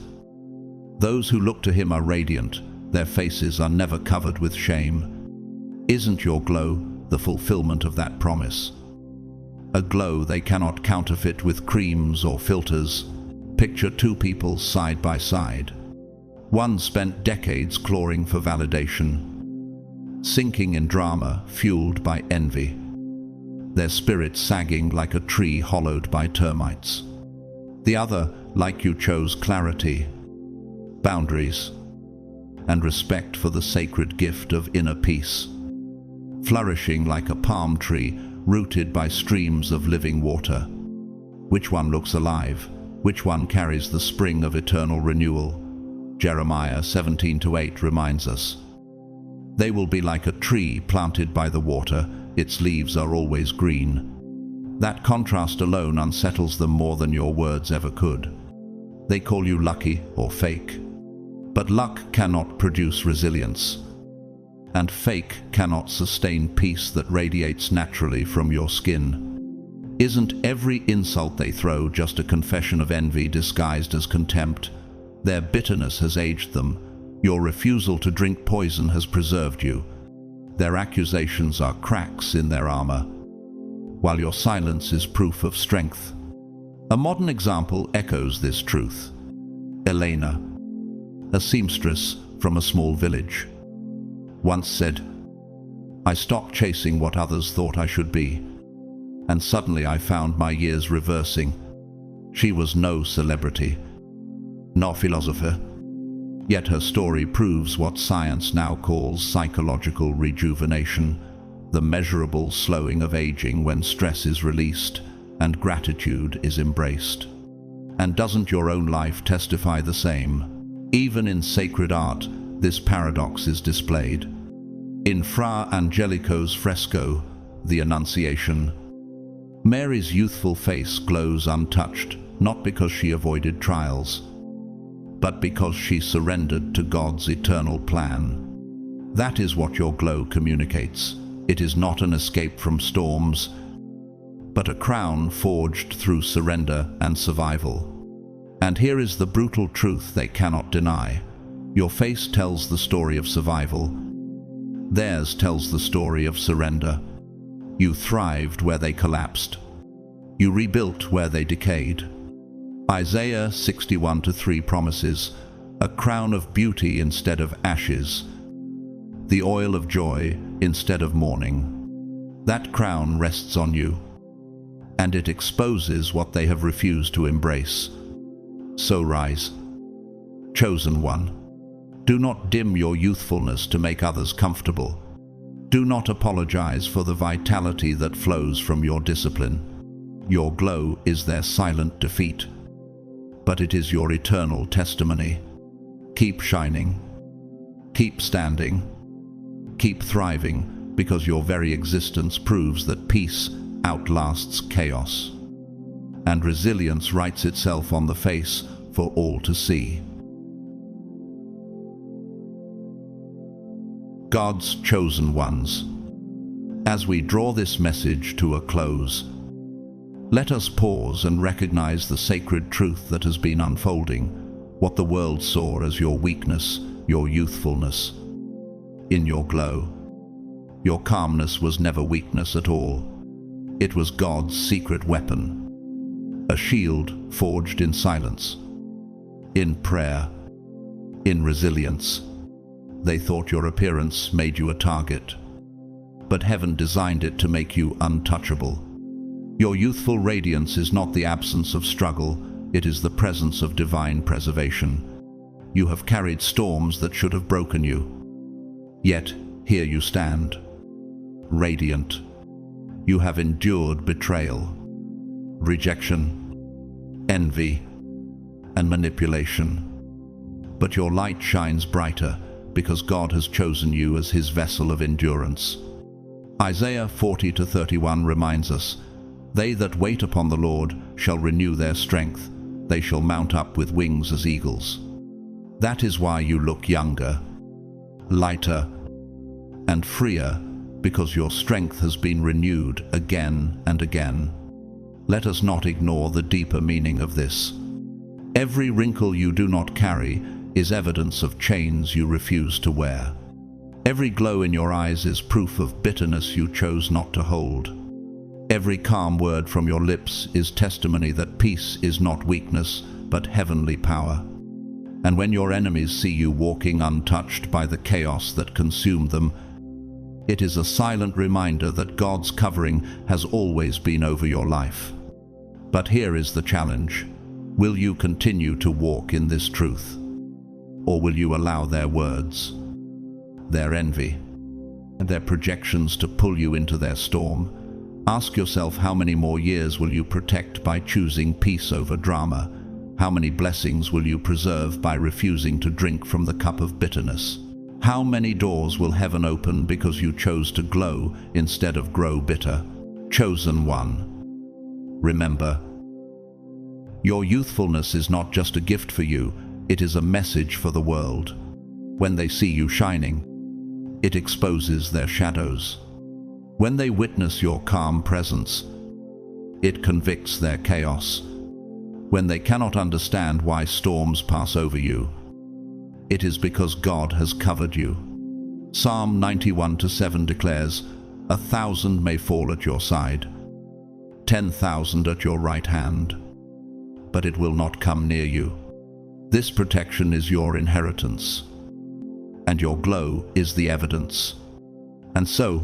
"Those who look to him are radiant, their faces are never covered with shame." Isn't your glow the fulfillment of that promise? A glow they cannot counterfeit with creams or filters. Picture two people side by side. One spent decades clawing for validation, sinking in drama fueled by envy, their spirit sagging like a tree hollowed by termites. The other, like you, chose clarity, boundaries, and respect for the sacred gift of inner peace, flourishing like a palm tree rooted by streams of living water. Which one looks alive? Which one carries the spring of eternal renewal? Jeremiah 17:8 reminds us. They will be like a tree planted by the water, its leaves are always green. That contrast alone unsettles them more than your words ever could. They call you lucky or fake. But luck cannot produce resilience, and fake cannot sustain peace that radiates naturally from your skin. Isn't every insult they throw just a confession of envy disguised as contempt? Their bitterness has aged them. Your refusal to drink poison has preserved you. Their accusations are cracks in their armor, while your silence is proof of strength. A modern example echoes this truth. Elena, a seamstress from a small village, once said, "I stopped chasing what others thought I should be, and suddenly I found my years reversing." She was no celebrity, no philosopher, yet her story proves what science now calls psychological rejuvenation, the measurable slowing of aging when stress is released and gratitude is embraced. And doesn't your own life testify the same? Even in sacred art, this paradox is displayed. In Fra Angelico's fresco, The Annunciation, Mary's youthful face glows untouched, not because she avoided trials, but because she surrendered to God's eternal plan. That is what your glow communicates. It is not an escape from storms, but a crown forged through surrender and survival. And here is the brutal truth they cannot deny. Your face tells the story of survival. Theirs tells the story of surrender. You thrived where they collapsed. You rebuilt where they decayed. Isaiah 61:3 promises a crown of beauty instead of ashes, the oil of joy instead of mourning. That crown rests on you, and it exposes what they have refused to embrace. So rise, chosen one. Do not dim your youthfulness to make others comfortable. Do not apologize for the vitality that flows from your discipline. Your glow is their silent defeat, but it is your eternal testimony. Keep shining, keep standing, keep thriving, because your very existence proves that peace outlasts chaos, and resilience writes itself on the face for all to see. God's chosen ones. As we draw this message to a close, let us pause and recognize the sacred truth that has been unfolding, what the world saw as your weakness, your youthfulness. In your glow, your calmness was never weakness at all. It was God's secret weapon, a shield forged in silence, in prayer, in resilience. They thought your appearance made you a target, but heaven designed it to make you untouchable. Your youthful radiance is not the absence of struggle, it is the presence of divine preservation. You have carried storms that should have broken you, yet here you stand, radiant. You have endured betrayal, rejection, envy, and manipulation. But your light shines brighter because God has chosen you as his vessel of endurance. Isaiah 40:31 reminds us, "They that wait upon the Lord shall renew their strength. They shall mount up with wings as eagles." That is why you look younger, lighter, and freer, because your strength has been renewed again and again. Let us not ignore the deeper meaning of this. Every wrinkle you do not carry is evidence of chains you refuse to wear. Every glow in your eyes is proof of bitterness you chose not to hold. Every calm word from your lips is testimony that peace is not weakness, but heavenly power. And when your enemies see you walking untouched by the chaos that consumed them, it is a silent reminder that God's covering has always been over your life. But here is the challenge. Will you continue to walk in this truth? Or will you allow their words, their envy, and their projections to pull you into their storm? Ask yourself, how many more years will you protect by choosing peace over drama? How many blessings will you preserve by refusing to drink from the cup of bitterness? How many doors will heaven open because you chose to glow instead of grow bitter? Chosen one. Remember, your youthfulness is not just a gift for you, it is a message for the world. When they see you shining, it exposes their shadows. When they witness your calm presence, it convicts their chaos. When they cannot understand why storms pass over you, it is because God has covered you. Psalm 91:7 declares, 1,000 may fall at your side, 10,000 at your right hand, but it will not come near you. This protection is your inheritance, and your glow is the evidence. And so,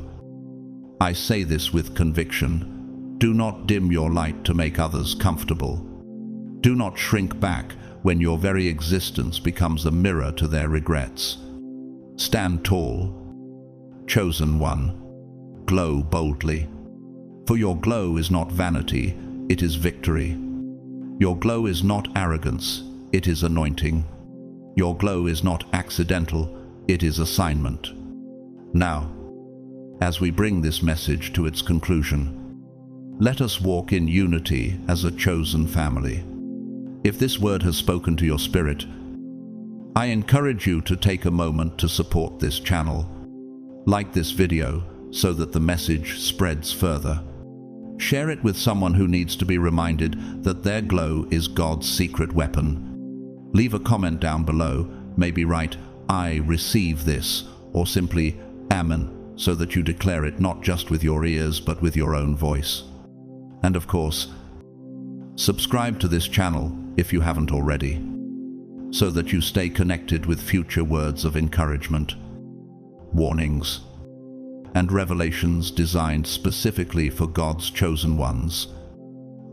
I say this with conviction, do not dim your light to make others comfortable. Do not shrink back when your very existence becomes a mirror to their regrets. Stand tall, chosen one, glow boldly. For your glow is not vanity, it is victory. Your glow is not arrogance, it is anointing. Your glow is not accidental, it is assignment. Now, as we bring this message to its conclusion, let us walk in unity as a chosen family. If this word has spoken to your spirit, I encourage you to take a moment to support this channel. Like this video so that the message spreads further. Share it with someone who needs to be reminded that their glow is God's secret weapon. Leave a comment down below, maybe write, "I receive this," or simply, "Amen," so that you declare it not just with your ears but with your own voice. And of course, subscribe to this channel if you haven't already, so that you stay connected with future words of encouragement, warnings, and revelations designed specifically for God's chosen ones.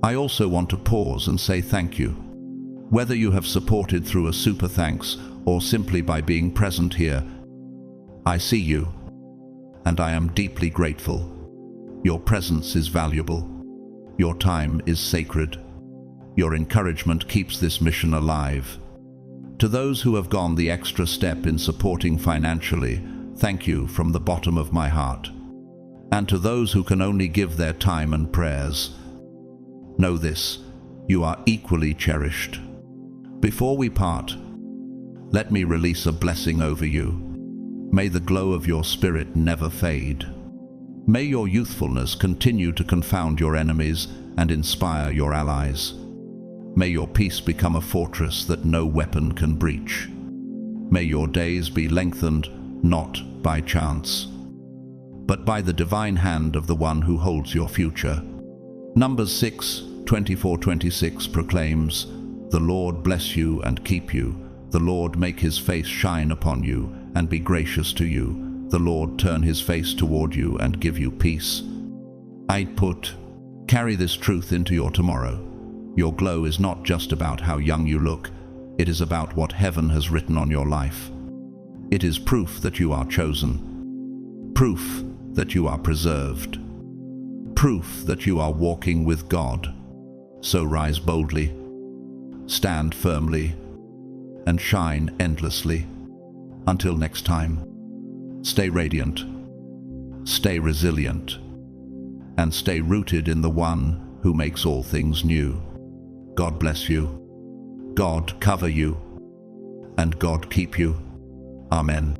I also want to pause and say thank you. Whether you have supported through a super thanks or simply by being present here, I see you, and I am deeply grateful. Your presence is valuable. Your time is sacred. Your encouragement keeps this mission alive. To those who have gone the extra step in supporting financially, thank you from the bottom of my heart. And to those who can only give their time and prayers, know this: you are equally cherished. Before we part, let me release a blessing over you. May the glow of your spirit never fade. May your youthfulness continue to confound your enemies and inspire your allies. May your peace become a fortress that no weapon can breach. May your days be lengthened not by chance, but by the divine hand of the one who holds your future. Numbers 6:24-26 proclaims, "The Lord bless you and keep you. The Lord make his face shine upon you and be gracious to you. The Lord turn his face toward you and give you peace." Carry this truth into your tomorrow. Your glow is not just about how young you look. It is about what heaven has written on your life. It is proof that you are chosen. Proof that you are preserved. Proof that you are walking with God. So rise boldly, stand firmly, and shine endlessly. Until next time, stay radiant, stay resilient, and stay rooted in the one who makes all things new. God bless you, God cover you, and God keep you. Amen.